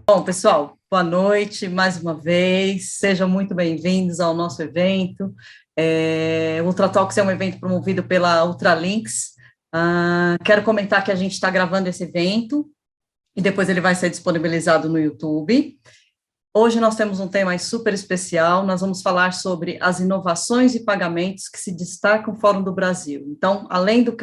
Bom, pessoal, boa noite mais uma vez, sejam muito bem-vindos ao nosso evento. O Ultratalks é um evento promovido pela Ultralinks. Quero comentar que a gente está gravando esse evento e depois ele vai ser disponibilizado no YouTube. Hoje nós temos um tema super especial, nós vamos falar sobre as inovações e pagamentos que se destacam no Fórum do Brasil. Então, além do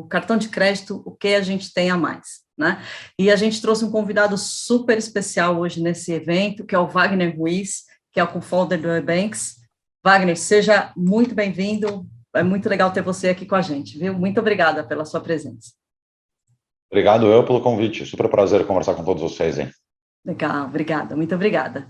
cartão de crédito, o que a gente tem a mais, né? E a gente trouxe um convidado super especial hoje nesse evento, que é o Wagner Ruiz, que é o co-founder do Webanks. Wagner, seja muito bem-vindo, é muito legal ter você aqui com a gente, viu? Muito obrigada pela sua presença. Obrigado pelo convite, super prazer conversar com todos vocês, hein? Legal, obrigada, muito obrigada.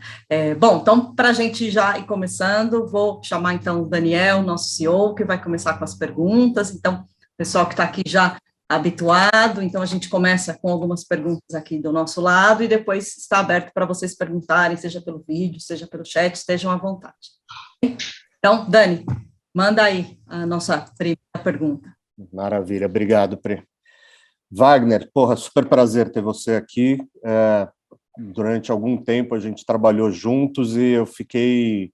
Bom, então, para a gente já ir começando, vou chamar, então, o Daniel, nosso CEO, que vai começar com as perguntas. Então, o pessoal que está aqui já habituado, então a gente começa com algumas perguntas aqui do nosso lado e depois está aberto para vocês perguntarem, seja pelo vídeo, seja pelo chat, estejam à vontade. Então, Dani, manda aí a nossa primeira pergunta. Maravilha, obrigado, Pri. Wagner, super prazer ter você aqui. Durante algum tempo a gente trabalhou juntos e eu fiquei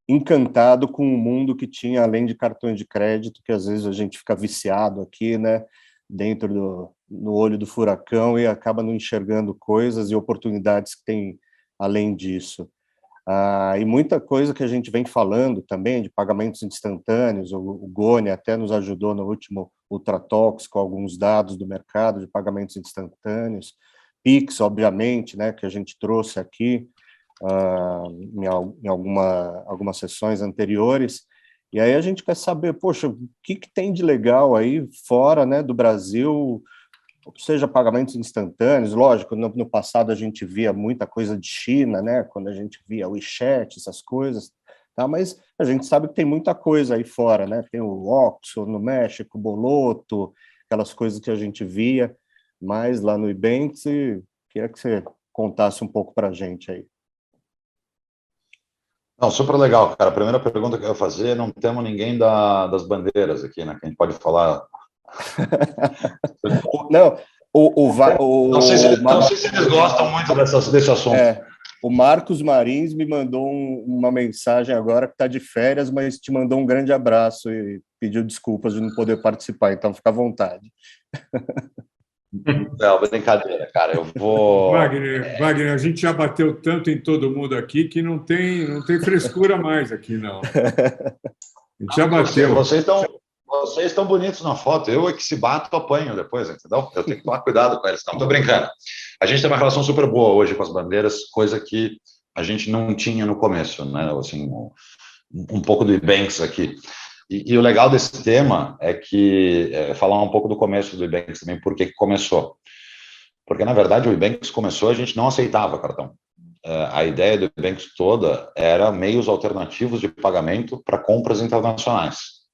encantado com o mundo que tinha, além de cartões de crédito, que às vezes a gente fica viciado aqui, né, no olho do furacão e acaba não enxergando coisas e oportunidades que tem além disso. E muita coisa que a gente vem falando também, de pagamentos instantâneos, o Goni até nos ajudou no último Ultratalks com alguns dados do mercado de pagamentos instantâneos, Pix, obviamente, né, que a gente trouxe aqui em algumas sessões anteriores, e aí a gente quer saber, poxa, o que tem de legal aí fora, né, do Brasil, seja pagamentos instantâneos, lógico, no passado a gente via muita coisa de China, né, quando a gente via o WeChat, essas coisas, tá, mas a gente sabe que tem muita coisa aí fora, né, tem o Oxxo no México, o Boloto, aquelas coisas que a gente via, mais lá no Webanks, e queria que você contasse um pouco para a gente aí. Não, super legal, cara. A primeira pergunta que eu ia fazer, não temos ninguém das bandeiras aqui, né, que a gente pode falar. Não, não sei se eles gostam muito desse assunto. O Marcos Marins me mandou uma mensagem agora que está de férias, mas te mandou um grande abraço e pediu desculpas de não poder participar, então fica à vontade. Não, brincadeira, cara, eu vou... Wagner, a gente já bateu tanto em todo mundo aqui que não tem frescura mais aqui, não. A gente já bateu. Vocês estão bonitos na foto, eu é que se bato, apanho depois, entendeu? Eu tenho que tomar cuidado com eles, não, tô brincando. A gente tem uma relação super boa hoje com as bandeiras, coisa que a gente não tinha no começo, né, assim, um pouco do Webanks aqui. E o legal desse tema é que, falar um pouco do começo do Webanks também, por que começou. Porque, na verdade, o Webanks começou, a gente não aceitava cartão. A ideia do Webanks toda era meios alternativos de pagamento para compras internacionais.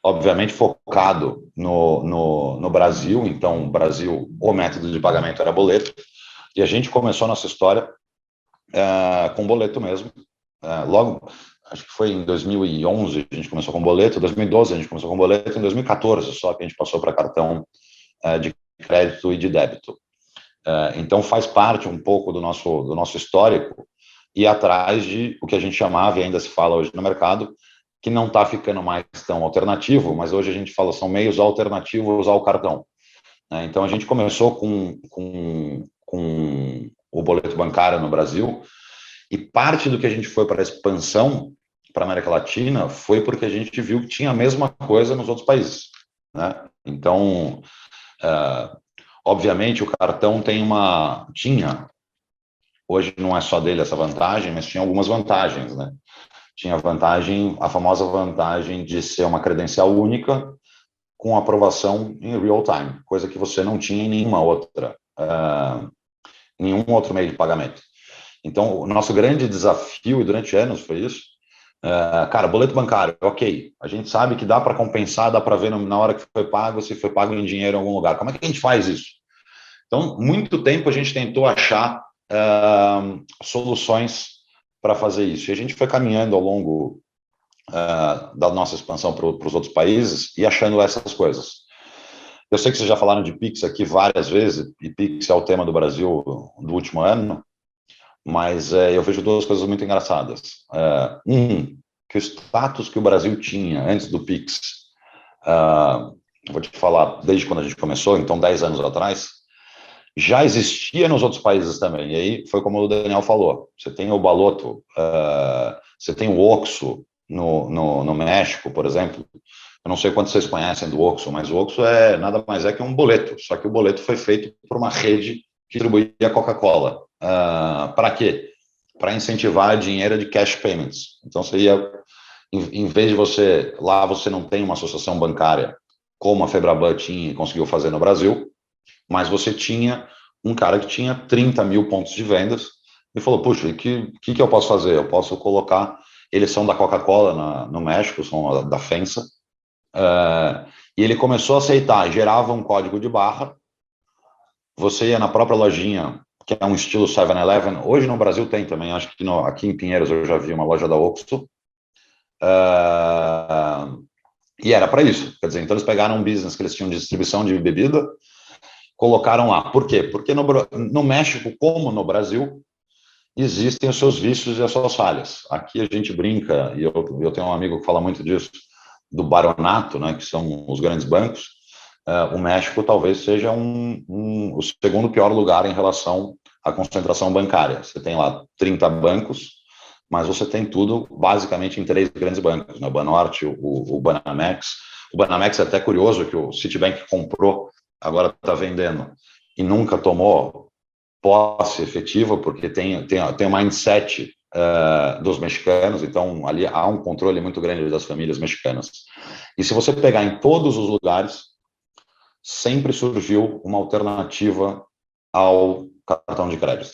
Obviamente, focado no Brasil, então, no Brasil, o método de pagamento era boleto, e a gente começou a nossa história com boleto mesmo. Logo, acho que foi em 2011 a gente começou com boleto, em 2012 a gente começou com boleto, em 2014 só que a gente passou para cartão de crédito e de débito. Então faz parte um pouco do nosso histórico e atrás de o que a gente chamava e ainda se fala hoje no mercado, que não está ficando mais tão alternativo, mas hoje a gente fala são meios alternativos ao cartão. Então a gente começou com o boleto bancário no Brasil, e parte do que a gente foi para a expansão para a América Latina foi porque a gente viu que tinha a mesma coisa nos outros países, né? Então, obviamente, o cartão tinha, hoje não é só dele essa vantagem, mas tinha algumas vantagens, né? Tinha a famosa vantagem de ser uma credencial única com aprovação em real time, coisa que você não tinha em nenhum outro meio de pagamento. Então, o nosso grande desafio, e durante anos foi isso, cara, boleto bancário, ok, a gente sabe que dá para compensar, dá para ver na hora que foi pago, se foi pago em dinheiro em algum lugar. Como é que a gente faz isso? Então, muito tempo a gente tentou achar soluções para fazer isso. E a gente foi caminhando ao longo da nossa expansão para os outros países e achando essas coisas. Eu sei que vocês já falaram de Pix aqui várias vezes, e Pix é o tema do Brasil do último ano, mas eu vejo duas coisas muito engraçadas. Que o status que o Brasil tinha antes do Pix, vou te falar, desde quando a gente começou, então 10 anos atrás, já existia nos outros países também. E aí foi como o Daniel falou, você tem o Baloto, você tem o Oxxo no México, por exemplo. Eu não sei quantos vocês conhecem do Oxxo, mas o Oxxo nada mais que um boleto, só que o boleto foi feito por uma rede que distribuía Coca-Cola. Para quê? Para incentivar dinheiro de cash payments. Então, seria, em vez de você não tem uma associação bancária, como a Febraban tinha e conseguiu fazer no Brasil, mas você tinha um cara que tinha 30 mil pontos de vendas e falou, puxa, o que eu posso fazer? Eu posso colocar, eles são da Coca-Cola no México, são da FEMSA, e ele começou a aceitar, gerava um código de barra, você ia na própria lojinha, que é um estilo 7-Eleven, hoje no Brasil tem também, acho que aqui em Pinheiros eu já vi uma loja da Oxxo, e era para isso, quer dizer, então eles pegaram um business que eles tinham de distribuição de bebida, colocaram lá. Por quê? Porque no México, como no Brasil, existem os seus vícios e as suas falhas. Aqui a gente brinca, e eu tenho um amigo que fala muito disso, do baronato, né, que são os grandes bancos. O México talvez seja o segundo pior lugar em relação à concentração bancária. Você tem lá 30 bancos, mas você tem tudo basicamente em 3 grandes bancos, né? O Banorte, o Banamex. O Banamex é até curioso que o Citibank comprou, agora está vendendo, e nunca tomou posse efetiva, porque tem o mindset dos mexicanos, então ali há um controle muito grande das famílias mexicanas. E se você pegar em todos os lugares, sempre surgiu uma alternativa ao cartão de crédito.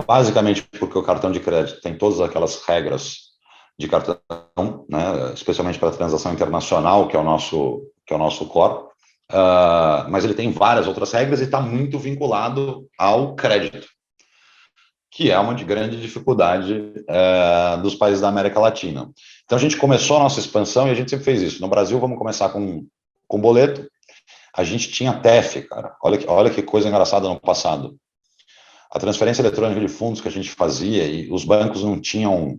Basicamente porque o cartão de crédito tem todas aquelas regras de cartão, né, especialmente para a transação internacional, que é o nosso core, mas ele tem várias outras regras e está muito vinculado ao crédito, que é uma grande dificuldade dos países da América Latina. Então, a gente começou a nossa expansão e a gente sempre fez isso. No Brasil, vamos começar com boleto. A gente tinha TEF, cara. Olha que coisa engraçada no passado. A transferência eletrônica de fundos que a gente fazia, e os bancos não tinham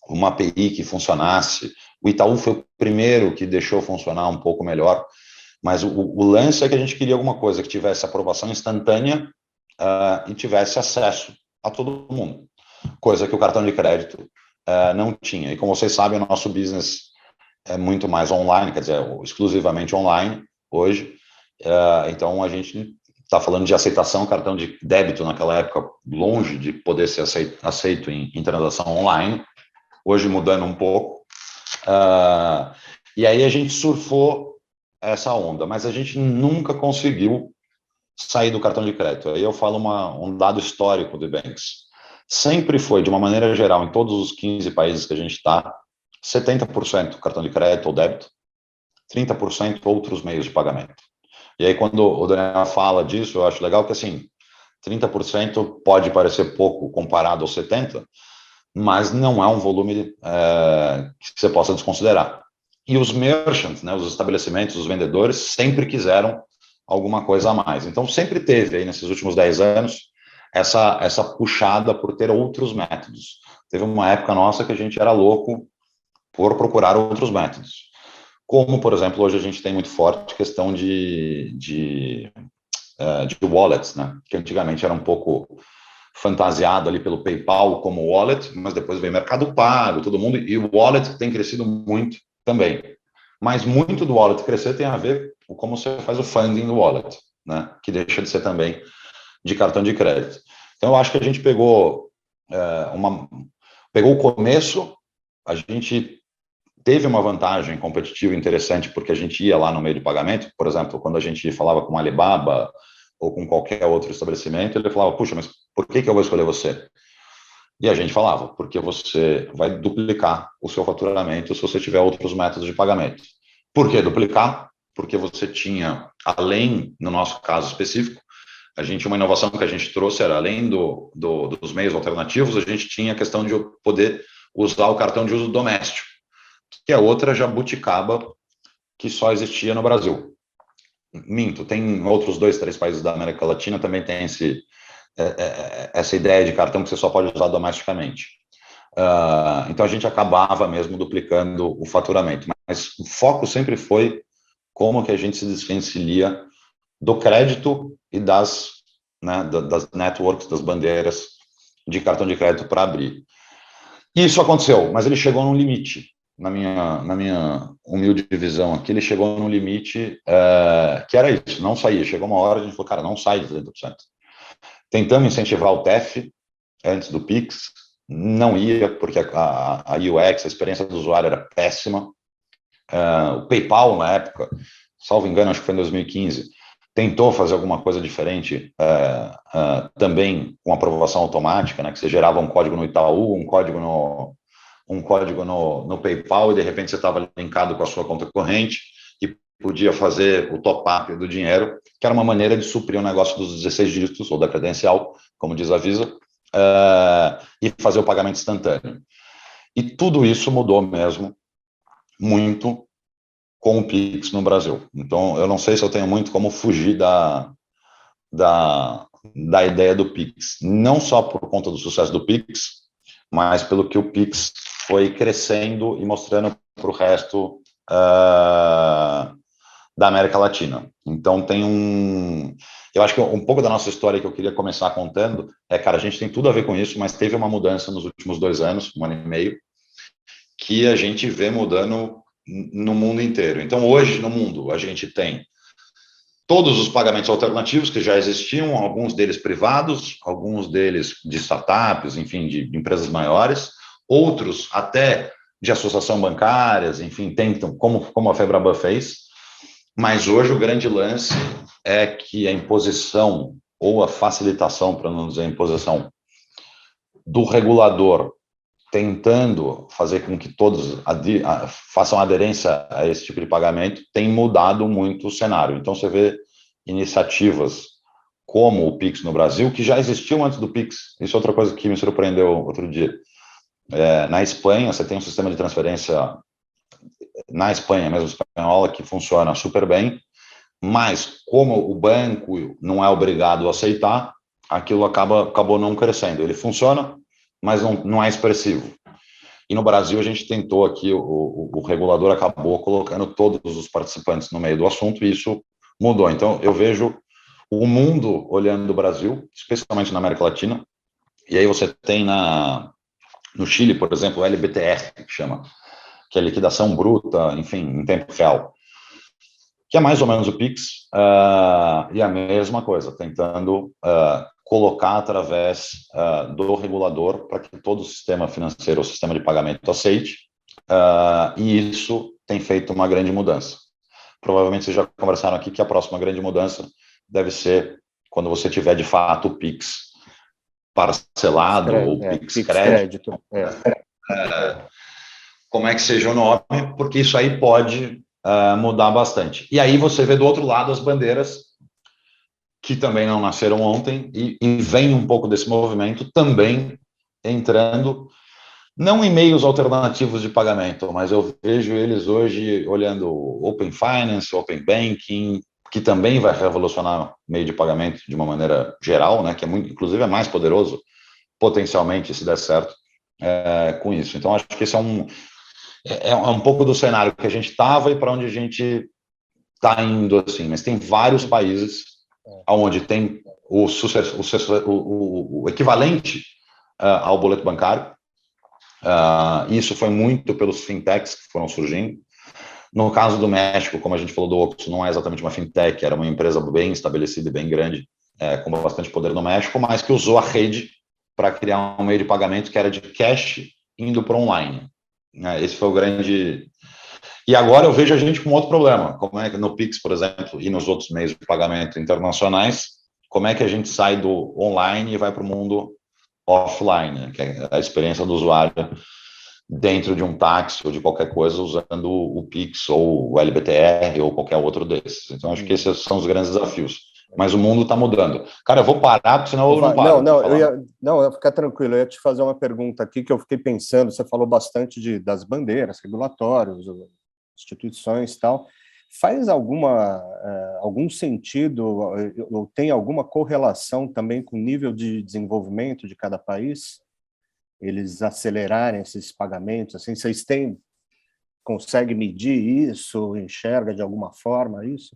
uma API que funcionasse. O Itaú foi o primeiro que deixou funcionar um pouco melhor, mas o lance é que a gente queria alguma coisa que tivesse aprovação instantânea e tivesse acesso a todo mundo, coisa que o cartão de crédito não tinha. E como vocês sabem, o nosso business é muito mais online, quer dizer, exclusivamente online hoje. Então, a gente está falando de aceitação, cartão de débito naquela época, longe de poder ser aceito em transação online, hoje mudando um pouco. E aí a gente surfou essa onda, mas a gente nunca conseguiu sair do cartão de crédito. Aí eu falo um dado histórico do Banks. Sempre foi, de uma maneira geral, em todos os 15 países que a gente está, 70% cartão de crédito ou débito, 30% outros meios de pagamento. E aí, quando o Daniel fala disso, eu acho legal que, assim, 30% pode parecer pouco comparado aos 70%, mas não é um volume que você possa desconsiderar. E os merchants, né, os estabelecimentos, os vendedores, sempre quiseram alguma coisa a mais. Então, sempre teve, aí, nesses últimos 10 anos, essa puxada por ter outros métodos. Teve uma época nossa que a gente era louco por procurar outros métodos. Como, por exemplo, hoje a gente tem muito forte questão de wallets, né? Que antigamente era um pouco fantasiado ali pelo PayPal como wallet, mas depois veio Mercado Pago, todo mundo, e o wallet tem crescido muito também. Mas muito do wallet crescer tem a ver com como você faz o funding do wallet, né? Que deixa de ser também de cartão de crédito. Então, eu acho que a gente pegou o começo, a gente teve uma vantagem competitiva interessante, porque a gente ia lá no meio de pagamento, por exemplo, quando a gente falava com Alibaba ou com qualquer outro estabelecimento, ele falava, puxa, mas por que eu vou escolher você? E a gente falava, porque você vai duplicar o seu faturamento se você tiver outros métodos de pagamento. Por que duplicar? Porque você tinha, além, no nosso caso específico, uma inovação que a gente trouxe era, além dos meios alternativos, a gente tinha a questão de poder usar o cartão de uso doméstico, que é outra jabuticaba que só existia no Brasil. Minto, tem outros 2, 3 países da América Latina também tem essa ideia de cartão que você só pode usar domesticamente. Então, a gente acabava mesmo duplicando o faturamento. Mas o foco sempre foi como que a gente se desvencilha do crédito e das networks, das bandeiras de cartão de crédito para abrir. E isso aconteceu, mas ele chegou num limite, na minha humilde visão aqui, ele chegou num limite que era isso, não saía. Chegou uma hora, a gente falou, cara, não sai de 30%. Tentamos incentivar o TEF antes do Pix, não ia, porque a UX, a experiência do usuário era péssima. O PayPal, na época, salvo engano, acho que foi em 2015, tentou fazer alguma coisa diferente, também com aprovação automática, né, que você gerava um código no Itaú, um código no PayPal, e de repente você estava linkado com a sua conta corrente e podia fazer o top-up do dinheiro, que era uma maneira de suprir o negócio dos 16 dígitos, ou da credencial, como diz a Visa, e fazer o pagamento instantâneo. E tudo isso mudou mesmo muito com o Pix no Brasil. Então, eu não sei se eu tenho muito como fugir da ideia do Pix, não só por conta do sucesso do Pix, mas pelo que o Pix foi crescendo e mostrando para o resto da América Latina. Então, eu acho que um pouco da nossa história que eu queria começar contando cara, a gente tem tudo a ver com isso, mas teve uma mudança nos últimos 2 anos, 1 ano e meio, que a gente vê mudando no mundo inteiro. Então, hoje, no mundo, a gente tem todos os pagamentos alternativos que já existiam, alguns deles privados, alguns deles de startups, enfim, de empresas maiores, outros até de associação bancárias, enfim, tentam, como a Febraban fez, mas hoje o grande lance é que a imposição, ou a facilitação, para não dizer imposição, do regulador tentando fazer com que todos façam aderência a esse tipo de pagamento, tem mudado muito o cenário. Então, você vê iniciativas como o Pix no Brasil, que já existiam antes do Pix. Isso é outra coisa que me surpreendeu outro dia. Na Espanha, você tem um sistema de transferência, na Espanha mesmo, espanhola, que funciona super bem, mas como o banco não é obrigado a aceitar, aquilo acabou não crescendo. Ele funciona, mas não é expressivo. E no Brasil a gente tentou aqui, o regulador acabou colocando todos os participantes no meio do assunto e isso mudou. Então eu vejo o mundo olhando o Brasil, especialmente na América Latina, e aí você tem no Chile, por exemplo, o LBTR, que chama, que é liquidação bruta, enfim, em tempo real, que é mais ou menos o Pix, e a mesma coisa, tentando colocar através do regulador para que todo o sistema financeiro, o sistema de pagamento aceite, e isso tem feito uma grande mudança. Provavelmente vocês já conversaram aqui que a próxima grande mudança deve ser quando você tiver, de fato, o Pix parcelado, ou Pix crédito. Como é que seja o nome, porque isso aí pode mudar bastante. E aí você vê do outro lado as bandeiras, que também não nasceram ontem, e vem um pouco desse movimento também entrando, não em meios alternativos de pagamento, mas eu vejo eles hoje olhando Open Finance, Open Banking, que também vai revolucionar o meio de pagamento de uma maneira geral, né, que inclusive é mais poderoso, potencialmente, se der certo, com isso. Então, acho que esse é um pouco do cenário que a gente estava e para onde a gente está indo, assim, mas tem vários países onde tem o equivalente ao boleto bancário. Isso foi muito pelos fintechs que foram surgindo. No caso do México, como a gente falou do Oxxo, não é exatamente uma fintech, era uma empresa bem estabelecida e bem grande, com bastante poder no México, mas que usou a rede para criar um meio de pagamento que era de cash indo para online. Esse foi o grande... E agora eu vejo a gente com outro problema, como é que no Pix, por exemplo, e nos outros meios de pagamento internacionais, como é que a gente sai do online e vai para o mundo offline, que é a experiência do usuário dentro de um táxi ou de qualquer coisa, usando o Pix ou o LBTR ou qualquer outro desses. Então, acho que esses são os grandes desafios. Mas o mundo está mudando. Cara, eu vou parar, porque senão eu não paro. Não, eu ficar tranquilo. Eu ia te fazer uma pergunta aqui que eu fiquei pensando. Você falou bastante das bandeiras, regulatórios, instituições e tal. Faz alguma algum sentido ou tem alguma correlação também com o nível de desenvolvimento de cada país? Eles acelerarem esses pagamentos? Assim, vocês conseguem medir isso? Enxerga de alguma forma isso?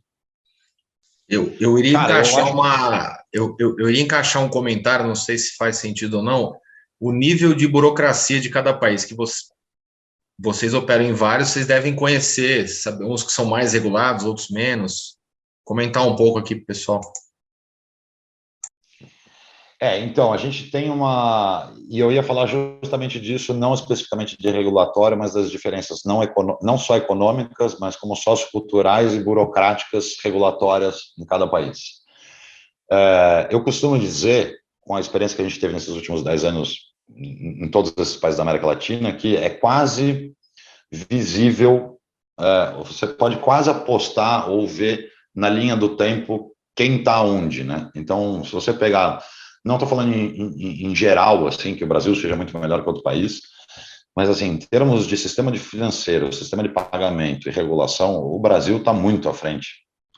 Eu iria Cara, encaixar eu iria encaixar um comentário, não sei se faz sentido ou não, o nível de burocracia de cada país, que vocês operam em vários, vocês devem conhecer, sabe, uns que são mais regulados, outros menos. Comentar um pouco aqui, pessoal. Então, a gente tem e eu ia falar justamente disso, não especificamente de regulatório, mas das diferenças não só econômicas, mas como socioculturais e burocráticas regulatórias em cada país. Eu costumo dizer, com a experiência que a gente teve nesses últimos 10 anos em todos esses países da América Latina, que é quase visível, você pode quase apostar ou ver na linha do tempo quem está onde, né? Então, se você pegar... Não estou falando em geral, assim, que o Brasil seja muito melhor que outro país, mas, assim, em termos de sistema financeiro, sistema de pagamento e regulação, o Brasil está muito à frente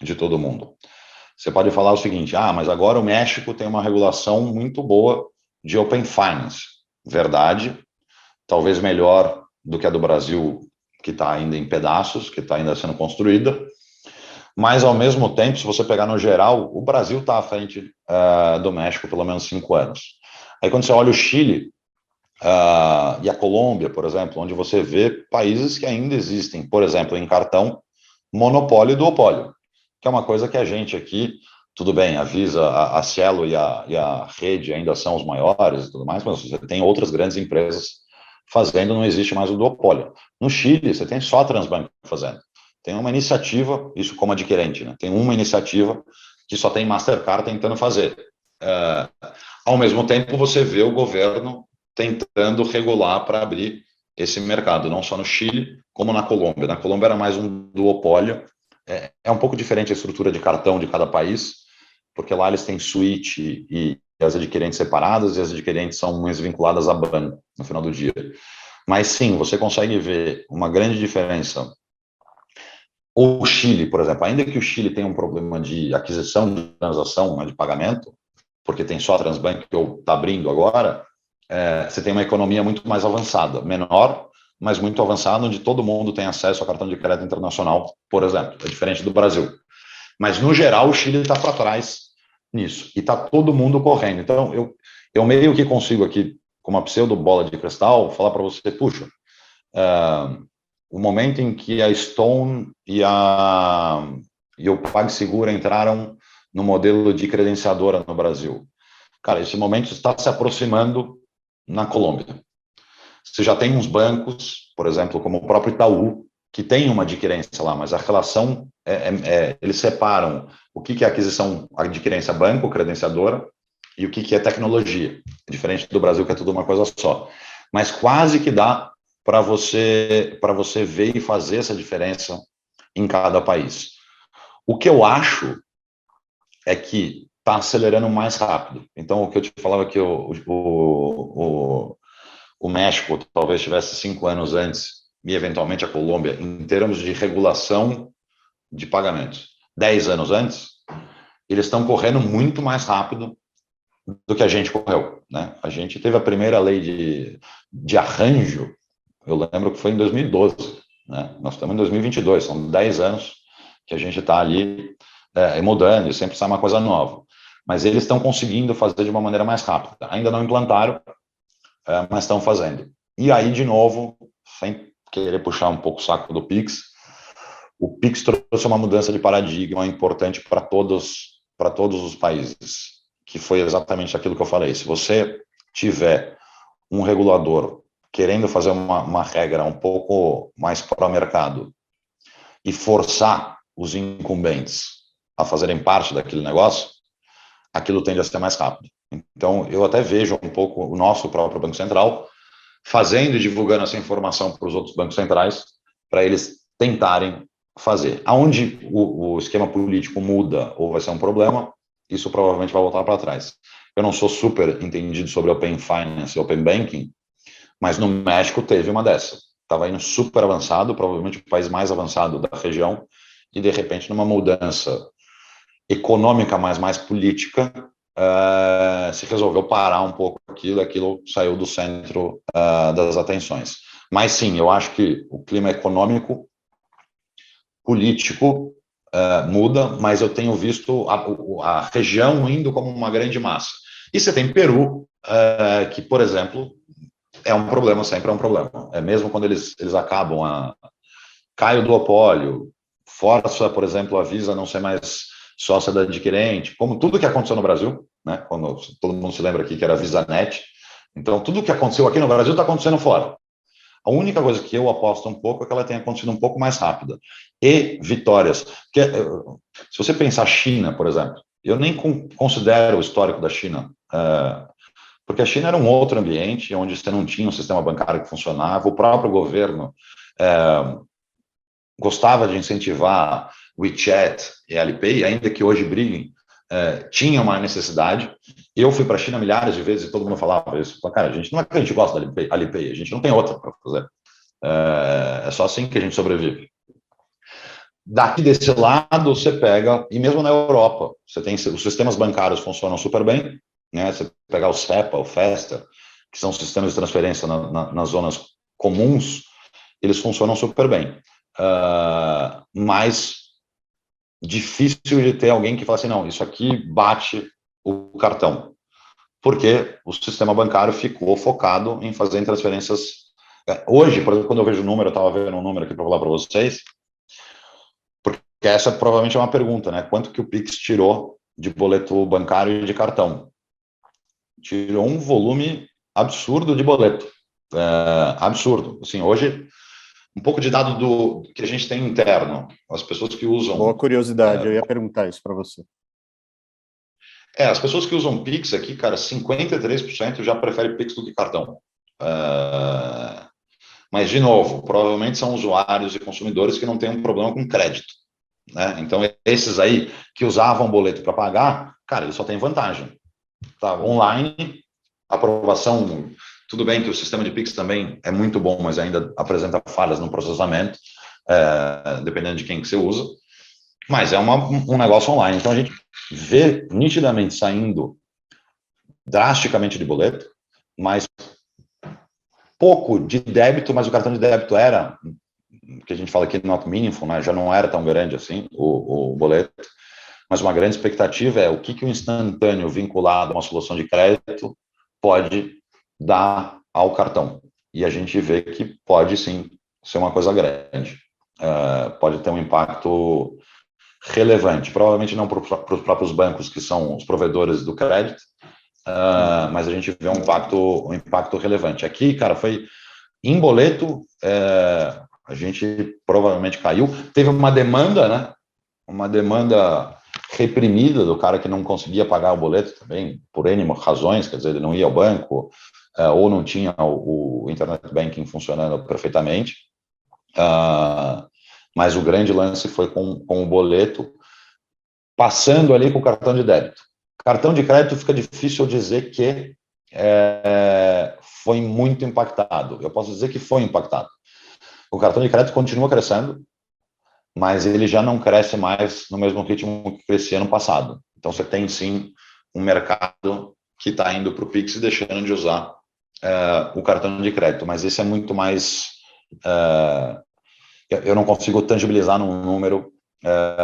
de todo mundo. Você pode falar o seguinte, mas agora o México tem uma regulação muito boa de Open Finance. Verdade, talvez melhor do que a do Brasil, que está ainda em pedaços, que está ainda sendo construída, mas, ao mesmo tempo, se você pegar no geral, o Brasil está à frente do México pelo menos 5 anos. Aí, quando você olha o Chile e a Colômbia, por exemplo, onde você vê países que ainda existem, por exemplo, em cartão, monopólio e duopólio, que é uma coisa que a gente aqui, tudo bem, a Visa, a Cielo e a Rede ainda são os maiores e tudo mais, mas você tem outras grandes empresas fazendo, não existe mais o duopólio. No Chile, você tem só a Transbank fazendo. Tem uma iniciativa, isso como adquirente, né? Tem uma iniciativa que só tem Mastercard tentando fazer. Ao mesmo tempo, você vê o governo tentando regular para abrir esse mercado, não só no Chile, como na Colômbia. Na Colômbia era mais um duopólio. É um pouco diferente a estrutura de cartão de cada país, porque lá eles têm switch e as adquirentes separadas, e as adquirentes são mais vinculadas a banco no final do dia. Mas sim, você consegue ver uma grande diferença. O Chile, por exemplo, ainda que o Chile tenha um problema de aquisição de transação, né, de pagamento, porque tem só a Transbank que está abrindo agora, você tem uma economia muito mais avançada, menor, mas muito avançada, onde todo mundo tem acesso a cartão de crédito internacional, por exemplo. É diferente do Brasil. Mas, no geral, o Chile está para trás nisso. E está todo mundo correndo. Então, eu meio que consigo aqui, com uma pseudo bola de cristal, falar para você, puxa, o momento em que a Stone e o PagSeguro entraram no modelo de credenciadora no Brasil. Cara, esse momento está se aproximando na Colômbia. Você já tem uns bancos, por exemplo, como o próprio Itaú, que tem uma adquirência lá, mas a relação, eles separam o que é aquisição, adquirência banco, credenciadora, e o que é tecnologia. Diferente do Brasil, que é tudo uma coisa só. Mas quase que dá para você ver e fazer essa diferença em cada país. O que eu acho é que está acelerando mais rápido. Então, o que eu te falava que o México talvez tivesse 5 anos antes, e eventualmente a Colômbia, em termos de regulação de pagamentos, 10 anos antes, eles estão correndo muito mais rápido do que a gente correu, né? A gente teve a primeira lei de arranjo, eu lembro que foi em 2012, né? Nós estamos em 2022, são 10 anos que a gente está ali mudando, e sempre sai uma coisa nova. Mas eles estão conseguindo fazer de uma maneira mais rápida. Ainda não implantaram, mas estão fazendo. E aí, de novo, sem querer puxar um pouco o saco do Pix, o Pix trouxe uma mudança de paradigma importante para todos os países, que foi exatamente aquilo que eu falei. Se você tiver um regulador querendo fazer uma regra um pouco mais para o mercado e forçar os incumbentes a fazerem parte daquele negócio, aquilo tende a ser mais rápido. Então, eu até vejo um pouco o nosso próprio Banco Central fazendo e divulgando essa informação para os outros bancos centrais, para eles tentarem fazer. Aonde o esquema político muda ou vai ser um problema, isso provavelmente vai voltar para trás. Eu não sou super entendido sobre Open Finance e Open Banking, mas no México teve uma dessa. Estava indo super avançado, provavelmente o país mais avançado da região, e, de repente, numa mudança econômica, mas mais política, se resolveu parar um pouco aquilo saiu do centro das atenções. Mas, sim, eu acho que o clima econômico, político, muda, mas eu tenho visto a região indo como uma grande massa. E você tem Peru, que, por exemplo, é um problema, sempre é um problema. Mesmo quando eles acabam, cai o duopólio, força, por exemplo, a Visa a não ser mais sócia da adquirente, como tudo que aconteceu no Brasil, né? Quando todo mundo se lembra aqui que era a VisaNet. Então, tudo que aconteceu aqui no Brasil está acontecendo fora. A única coisa que eu aposto um pouco é que ela tenha acontecido um pouco mais rápida. E vitórias. Porque, se você pensar a China, por exemplo, eu nem considero o histórico da China, porque a China era um outro ambiente, onde você não tinha um sistema bancário que funcionava, o próprio governo gostava de incentivar WeChat e Alipay, ainda que hoje briguem, tinha uma necessidade. Eu fui para a China milhares de vezes e todo mundo falava isso. Cara, a gente não é que a gente gosta da Alipay, a gente não tem outra para fazer. É só assim que a gente sobrevive. Daqui desse lado, você pega, e mesmo na Europa, você tem os sistemas bancários funcionam super bem, né? Você pegar o SEPA, o FESTA, que são sistemas de transferência nas zonas comuns, eles funcionam super bem. Mas difícil de ter alguém que fala assim, não, isso aqui bate o cartão, porque o sistema bancário ficou focado em fazer transferências. Hoje, por exemplo, quando eu vejo o número, eu estava vendo um número aqui para falar para vocês, porque essa provavelmente é uma pergunta, né? Quanto que o Pix tirou de boleto bancário e de cartão? Tirou um volume absurdo de boleto. Absurdo. Assim, hoje, um pouco de dado que a gente tem interno, as pessoas que usam... Boa curiosidade, eu ia perguntar isso para você. As pessoas que usam Pix aqui, cara, 53% já prefere Pix do que cartão. Mas, de novo, provavelmente são usuários e consumidores que não têm um problema com crédito, né? Então, esses aí que usavam boleto para pagar, cara, eles só têm vantagem. Tá? Online, aprovação, tudo bem que o sistema de Pix também é muito bom, mas ainda apresenta falhas no processamento, dependendo de quem que você usa, mas é um negócio online. Então, a gente vê nitidamente saindo drasticamente de boleto, mas pouco de débito, mas o cartão de débito era, que a gente fala aqui, not meaningful, né? Já não era tão grande assim o boleto, mas uma grande expectativa é o que o instantâneo vinculado a uma solução de crédito pode dar ao cartão. E a gente vê que pode sim ser uma coisa grande, pode ter um impacto relevante, provavelmente não para os próprios bancos que são os provedores do crédito, mas a gente vê um impacto relevante. Aqui, cara, foi em boleto, a gente provavelmente caiu. Teve uma demanda, né? Uma demanda reprimida do cara que não conseguia pagar o boleto também, por N razões, quer dizer, ele não ia ao banco, ou não tinha o internet banking funcionando perfeitamente. Mas o grande lance foi com o boleto, passando ali com o cartão de débito. Cartão de crédito fica difícil dizer que foi muito impactado. Eu posso dizer que foi impactado. O cartão de crédito continua crescendo, mas ele já não cresce mais no mesmo ritmo que crescia ano passado. Então, você tem, sim, um mercado que está indo para o Pix e deixando de usar o cartão de crédito. Mas esse é muito mais... eu não consigo tangibilizar num número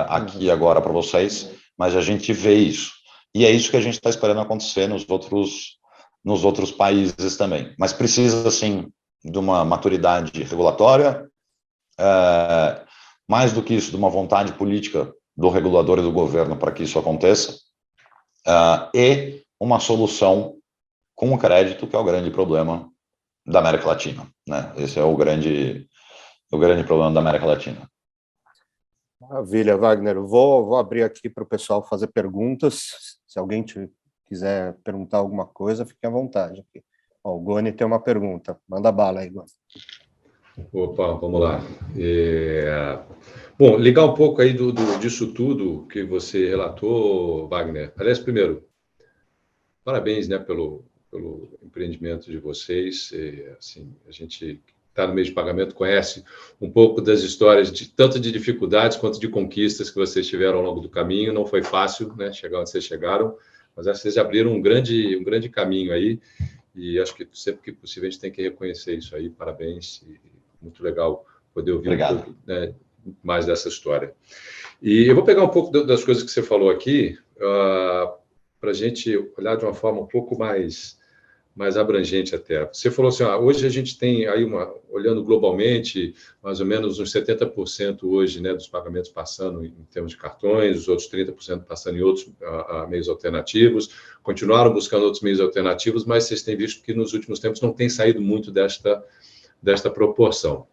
aqui agora para vocês, mas a gente vê isso. E é isso que a gente está esperando acontecer nos outros países também. Mas precisa, sim, de uma maturidade regulatória, mais do que isso, de uma vontade política do regulador e do governo para que isso aconteça, e uma solução com o crédito, que é o grande problema da América Latina, né? Esse é o grande problema da América Latina. Maravilha, Wagner. Vou abrir aqui para o pessoal fazer perguntas. Se alguém quiser perguntar alguma coisa, fique à vontade aqui. O Goni tem uma pergunta. Manda bala aí, Goni. Opa, vamos lá. Bom, ligar um pouco aí disso tudo que você relatou, Wagner. Aliás, primeiro, parabéns, né, pelo empreendimento de vocês. Assim, a gente está no meio de pagamento conhece um pouco das histórias, tanto de dificuldades quanto de conquistas que vocês tiveram ao longo do caminho. Não foi fácil, né, chegar onde vocês chegaram, mas acho que vocês abriram um grande caminho aí, e acho que sempre que possível a gente tem que reconhecer isso aí. Parabéns, e muito legal poder ouvir Obrigado. um pouco, né, mais dessa história. E eu vou pegar um pouco das coisas que você falou aqui, para a gente olhar de uma forma um pouco mais abrangente até. Você falou assim, hoje a gente tem aí olhando globalmente, mais ou menos uns 70% hoje, né, dos pagamentos passando em termos de cartões, os outros 30% passando em outros meios alternativos. Continuaram buscando outros meios alternativos, mas vocês têm visto que nos últimos tempos não tem saído muito desta proporção.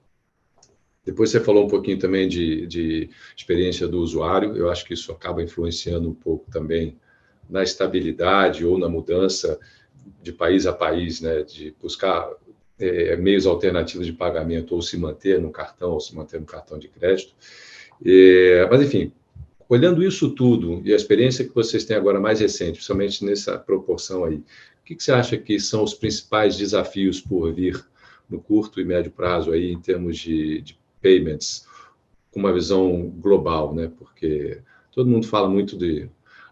Depois você falou um pouquinho também de experiência do usuário. Eu acho que isso acaba influenciando um pouco também na estabilidade ou na mudança de país a país, né, de buscar meios alternativos de pagamento, ou se manter no cartão, ou se manter no cartão de crédito. Mas, enfim, olhando isso tudo, e a experiência que vocês têm agora mais recente, principalmente nessa proporção aí, o que você acha que são os principais desafios por vir no curto e médio prazo aí, em termos de payments, com uma visão global, né? Porque todo mundo fala muito de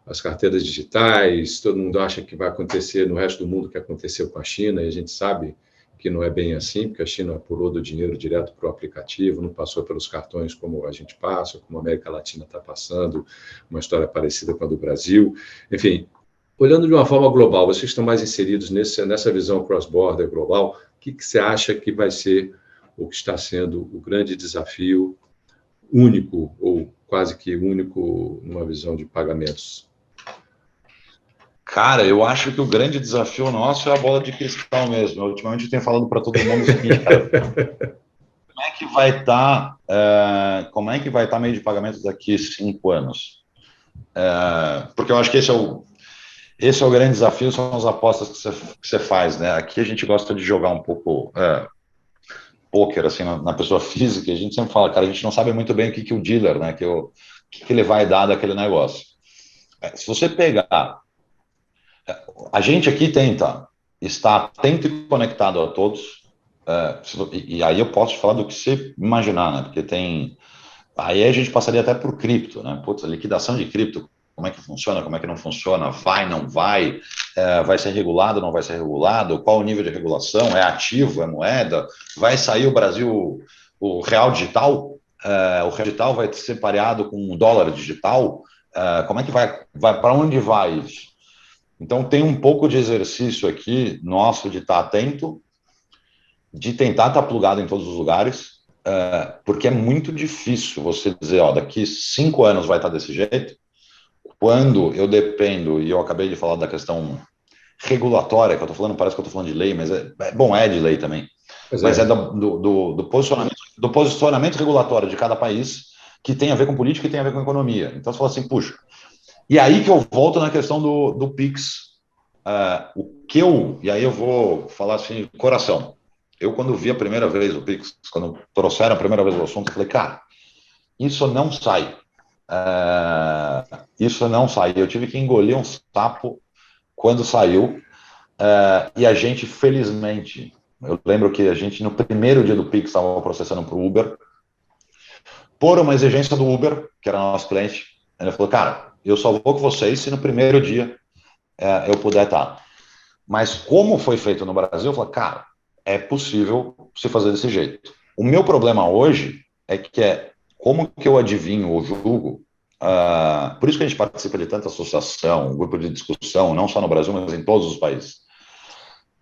as carteiras digitais, todo mundo acha que vai acontecer no resto do mundo o que aconteceu com a China, e a gente sabe que não é bem assim, porque a China pulou do dinheiro direto para o aplicativo, não passou pelos cartões como a gente passa, como a América Latina está passando, uma história parecida com a do Brasil. Enfim, olhando de uma forma global, vocês estão mais inseridos nessa visão cross-border global, o que você acha que vai ser, ou que está sendo, o grande desafio único, ou quase que único, numa visão de pagamentos? Cara, eu acho que o grande desafio nosso é a bola de cristal mesmo. Ultimamente eu tenho falado para todo mundo o seguinte, cara, como é que vai estar meio de pagamento daqui 5 anos? Porque eu acho que esse é o grande desafio, são as apostas que você faz, né? Aqui a gente gosta de jogar um pouco poker assim, na pessoa física, e a gente sempre fala, cara, a gente não sabe muito bem o que o dealer, né? O que ele vai dar daquele negócio. Se você pegar... A gente aqui tenta estar atento e conectado a todos, e aí eu posso falar do que você imaginar, né? Porque aí a gente passaria até por cripto, né? Putz, a liquidação de cripto, como é que funciona, como é que não funciona, vai, não vai, vai ser regulado, não vai ser regulado, qual o nível de regulação, é ativo, é moeda, vai sair o Brasil, o real digital, o real digital vai ser pareado com o dólar digital, como é que vai para onde vai isso? Então, tem um pouco de exercício aqui nosso de estar atento, de tentar estar plugado em todos os lugares, porque é muito difícil você dizer, daqui 5 anos vai estar desse jeito, quando eu dependo, e eu acabei de falar da questão regulatória, que eu estou falando, parece que eu estou falando de lei, mas é de lei também, mas é do posicionamento regulatório de cada país, que tem a ver com política e tem a ver com economia. Então, você fala assim, puxa, e aí que eu volto na questão do Pix. E aí eu vou falar assim, coração. Eu, quando vi a primeira vez o Pix, quando trouxeram a primeira vez o assunto, eu falei, cara, isso não sai. Isso não sai. Eu tive que engolir um sapo quando saiu. E a gente, felizmente, eu lembro que a gente, no primeiro dia do Pix, estava processando para o Uber, por uma exigência do Uber, que era nosso cliente. Ele falou, cara, eu só vou com vocês se no primeiro dia eu puder estar. Mas como foi feito no Brasil, eu falei, cara, é possível se fazer desse jeito. O meu problema hoje é que como que eu adivinho ou julgo, por isso que a gente participa de tanta associação, grupo de discussão, não só no Brasil, mas em todos os países.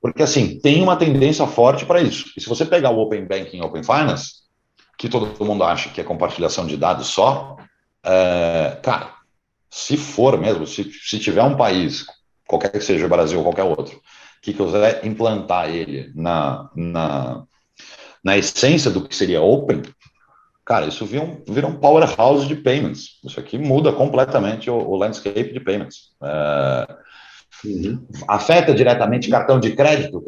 Porque, assim, tem uma tendência forte para isso. E se você pegar o Open Banking e Open Finance, que todo mundo acha que é compartilhação de dados só, cara, se for mesmo, se tiver um país, qualquer que seja o Brasil ou qualquer outro, que quiser implantar ele na essência do que seria Open, cara, isso vira um powerhouse de payments. Isso aqui muda completamente o landscape de payments. Afeta diretamente cartão de crédito,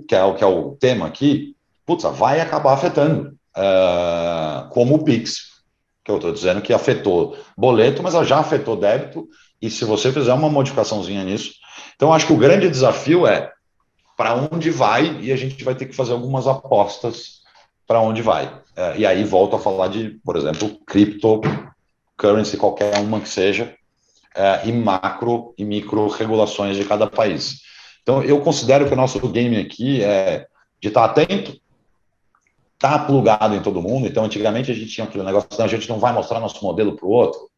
que é o tema aqui, vai acabar afetando, como o Pix, que eu estou dizendo que afetou boleto, mas já afetou débito, e se você fizer uma modificaçãozinha nisso... Então, acho que o grande desafio é para onde vai, e a gente vai ter que fazer algumas apostas para onde vai. E aí volto a falar de, por exemplo, cryptocurrency, qualquer uma que seja, e macro e micro regulações de cada país. Então, eu considero que o nosso game aqui é de estar atento, estar plugado em todo mundo. Então, antigamente a gente tinha aquele negócio, a gente não vai mostrar nosso modelo para o outro.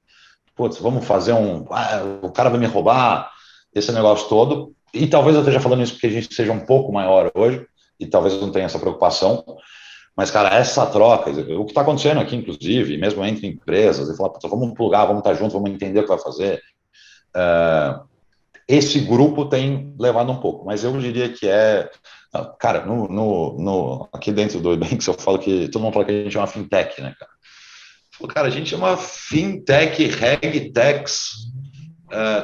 Putz, vamos fazer o cara vai me roubar, esse negócio todo. E talvez eu esteja falando isso porque a gente seja um pouco maior hoje, e talvez não tenha essa preocupação. Mas, cara, essa troca, o que está acontecendo aqui, inclusive, mesmo entre empresas, e falar, vamos plugar, vamos estar juntos, vamos entender o que vai fazer. Esse grupo tem levado um pouco, mas eu diria que cara, aqui dentro do Ebanks eu falo que todo mundo fala que a gente é uma fintech, né, cara? Cara, a gente é uma fintech, regtechs,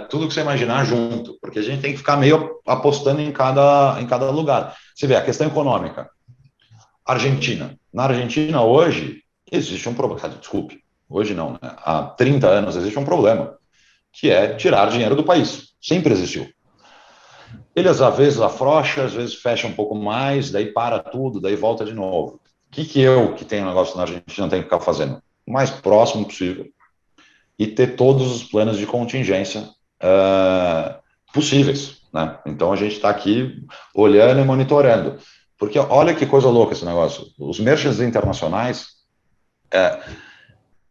tudo que você imaginar junto, porque a gente tem que ficar meio apostando em cada lugar. Você vê, a questão econômica. Argentina. Na Argentina, hoje, existe um problema. Desculpe, hoje não, né? Há 30 anos existe um problema, que é tirar dinheiro do país. Sempre existiu. Eles, às vezes, afrouxam, às vezes fecham um pouco mais, daí para tudo, daí volta de novo. O que eu, que tenho um negócio na Argentina, tenho que ficar fazendo? O mais próximo possível e ter todos os planos de contingência possíveis, né? Então, a gente está aqui olhando e monitorando. Porque olha que coisa louca esse negócio. Os merchants internacionais,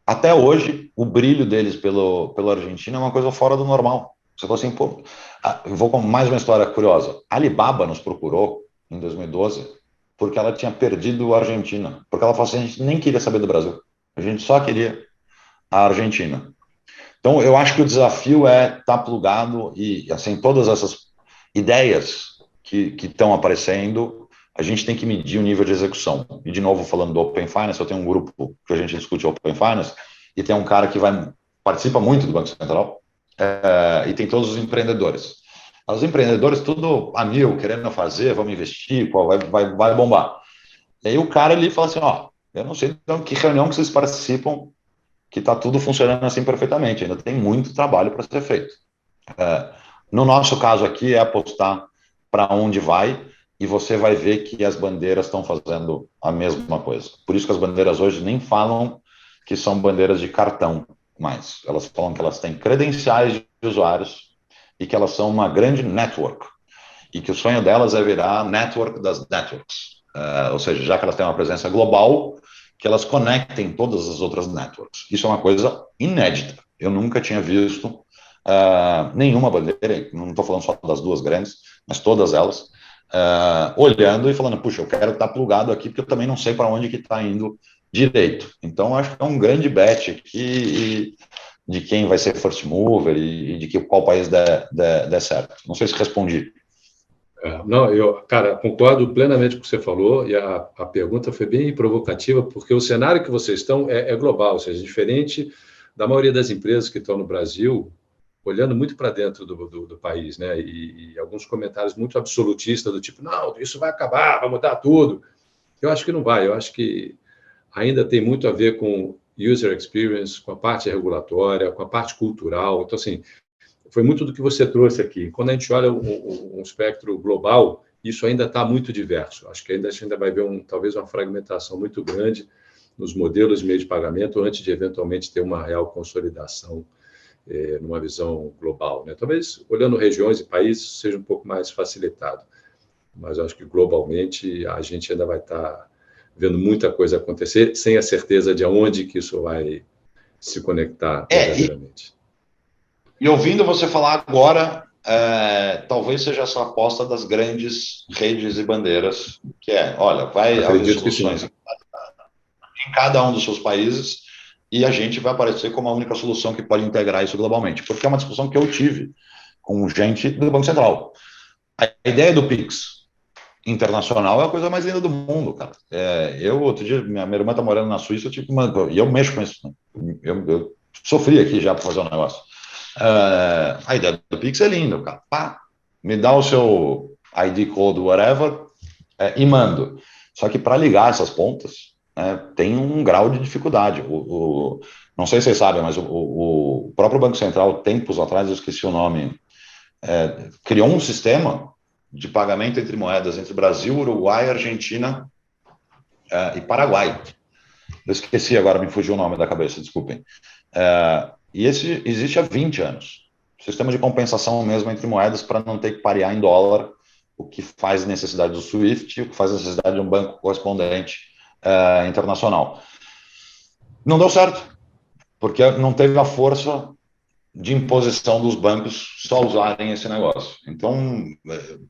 até hoje, o brilho deles pela Argentina é uma coisa fora do normal. Você fala assim, pô, eu vou com mais uma história curiosa. A Alibaba nos procurou em 2012 porque ela tinha perdido a Argentina. Porque ela falou assim, a gente nem queria saber do Brasil. A gente só queria a Argentina. Então, eu acho que o desafio é estar plugado e, assim, todas essas ideias que estão aparecendo, a gente tem que medir o nível de execução. E, de novo, falando do Open Finance, eu tenho um grupo que a gente discute Open Finance e tem um cara que participa muito do Banco Central e tem todos os empreendedores. Os empreendedores, tudo a mil, querendo fazer, vamos investir, vai bombar. E aí o cara, ele fala assim, eu não sei então, que reunião que vocês participam que está tudo funcionando assim perfeitamente. Ainda tem muito trabalho para ser feito. No nosso caso aqui, é apostar para onde vai e você vai ver que as bandeiras estão fazendo a mesma coisa. Por isso que as bandeiras hoje nem falam que são bandeiras de cartão mais. Elas falam que elas têm credenciais de usuários e que elas são uma grande network. E que o sonho delas é virar network das networks. Ou seja, já que elas têm uma presença global, que elas conectem todas as outras networks. Isso é uma coisa inédita. Eu nunca tinha visto nenhuma bandeira, não estou falando só das duas grandes, mas todas elas, olhando e falando, puxa, eu quero estar plugado aqui, porque eu também não sei para onde que está indo direito. Então, acho que é um grande bet aqui de quem vai ser first mover e de qual país der certo. Não sei se respondi. Não, cara, concordo plenamente com o que você falou, e a pergunta foi bem provocativa, porque o cenário que vocês estão é global, ou seja, diferente da maioria das empresas que estão no Brasil, olhando muito para dentro do país, né? E alguns comentários muito absolutistas, do tipo, não, isso vai acabar, vai mudar tudo. Eu acho que não vai, eu acho que ainda tem muito a ver com user experience, com a parte regulatória, com a parte cultural. Então, assim, foi muito do que você trouxe aqui. Quando a gente olha um espectro global, isso ainda está muito diverso. Acho que a gente ainda vai ver talvez uma fragmentação muito grande nos modelos de meio de pagamento antes de eventualmente ter uma real consolidação numa visão global, né? Talvez olhando regiões e países seja um pouco mais facilitado, mas acho que globalmente a gente ainda vai estar vendo muita coisa acontecer sem a certeza de aonde que isso vai se conectar verdadeiramente. E ouvindo você falar agora, talvez seja essa aposta das grandes redes e bandeiras, que olha, vai haver soluções em cada um dos seus países e a gente vai aparecer como a única solução que pode integrar isso globalmente, porque é uma discussão que eu tive com gente do Banco Central. A ideia do Pix internacional é a coisa mais linda do mundo, cara. Outro dia, minha irmã está morando na Suíça, e eu mexo com isso. Né? Eu sofri aqui já para fazer um negócio. A ideia do Pix é linda, cara. Pá, me dá o seu ID code, whatever, e mando. Só que para ligar essas pontas, tem um grau de dificuldade. Não sei se vocês sabem, mas o próprio Banco Central, tempos atrás, eu esqueci o nome, criou um sistema de pagamento entre moedas entre Brasil, Uruguai, Argentina e Paraguai. Eu esqueci agora, me fugiu o nome da cabeça, desculpem. E esse existe há 20 anos. Sistema de compensação mesmo entre moedas para não ter que parear em dólar, o que faz necessidade do SWIFT, o que faz necessidade de um banco correspondente internacional. Não deu certo, porque não teve a força de imposição dos bancos só usarem esse negócio. Então,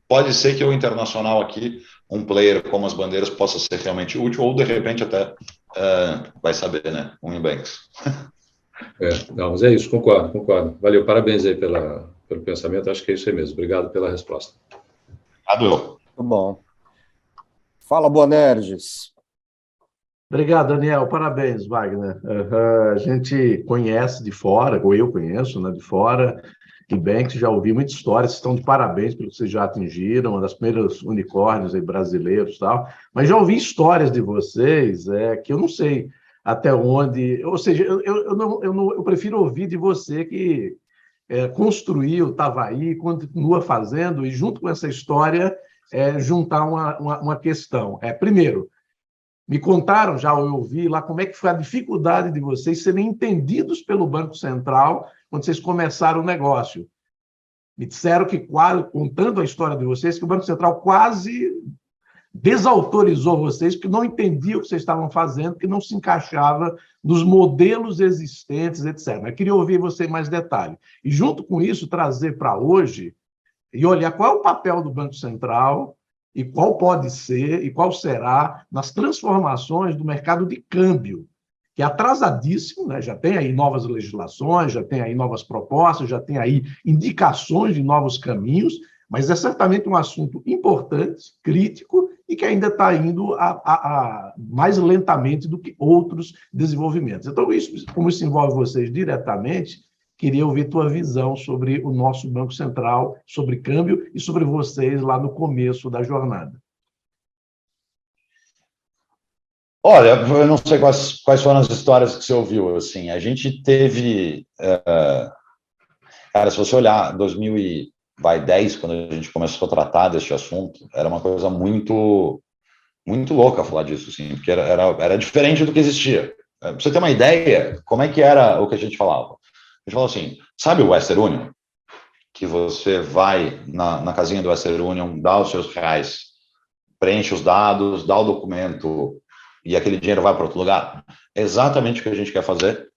pode ser que o internacional aqui, um player como as bandeiras, possa ser realmente útil, ou de repente até, vai saber, né? Um Inbanks. Não, mas é isso, concordo. Valeu, parabéns aí pelo pensamento, acho que é isso aí mesmo. Obrigado pela resposta. Obrigado. Muito bom. Fala, Boanerges. Obrigado, Daniel. Parabéns, Wagner. A gente conhece de fora, ou eu conheço, né, de fora, Inbanks, já ouvi muitas histórias, estão de parabéns pelo que vocês já atingiram, uma das primeiras unicórnios aí brasileiros e tal, mas já ouvi histórias de vocês que eu não sei até onde, ou seja, eu prefiro ouvir de você que construiu, estava aí, continua fazendo, e junto com essa história, juntar uma questão. Primeiro, me contaram já, ou eu ouvi lá, como é que foi a dificuldade de vocês serem entendidos pelo Banco Central quando vocês começaram o negócio. Me disseram que, contando a história de vocês, que o Banco Central quase desautorizou vocês, porque não entendia o que vocês estavam fazendo, que não se encaixava nos modelos existentes, etc. Eu queria ouvir você em mais detalhe. E, junto com isso, trazer para hoje e olhar qual é o papel do Banco Central e qual pode ser e qual será nas transformações do mercado de câmbio, que é atrasadíssimo, né? Já tem aí novas legislações, já tem aí novas propostas, já tem aí indicações de novos caminhos, mas é certamente um assunto importante, crítico, e que ainda está indo mais lentamente do que outros desenvolvimentos. Então, isso, como isso envolve vocês diretamente, queria ouvir tua visão sobre o nosso Banco Central, sobre câmbio e sobre vocês lá no começo da jornada. Olha, eu não sei quais foram as histórias que você ouviu. Assim, a gente teve... cara, se você olhar 2010, quando a gente começou a tratar deste assunto, era uma coisa muito, muito louca falar disso, assim, porque era diferente do que existia. Pra você ter uma ideia, como é que era o que a gente falava? A gente falou assim, sabe o Western Union? Que você vai na casinha do Western Union, dá os seus reais, preenche os dados, dá o documento e aquele dinheiro vai para outro lugar? É exatamente o que a gente quer fazer,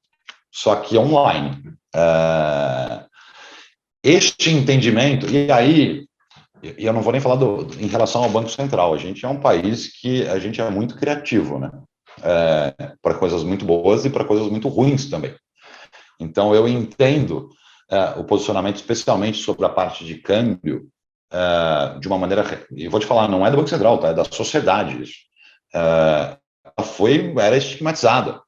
só que online. Este entendimento, e aí, eu não vou nem falar em relação ao Banco Central, a gente é um país que a gente é muito criativo, né? Para coisas muito boas e para coisas muito ruins também. Então, eu entendo o posicionamento, especialmente sobre a parte de câmbio, de uma maneira... E vou te falar, não é do Banco Central, tá? É da sociedade isso. Era estigmatizada.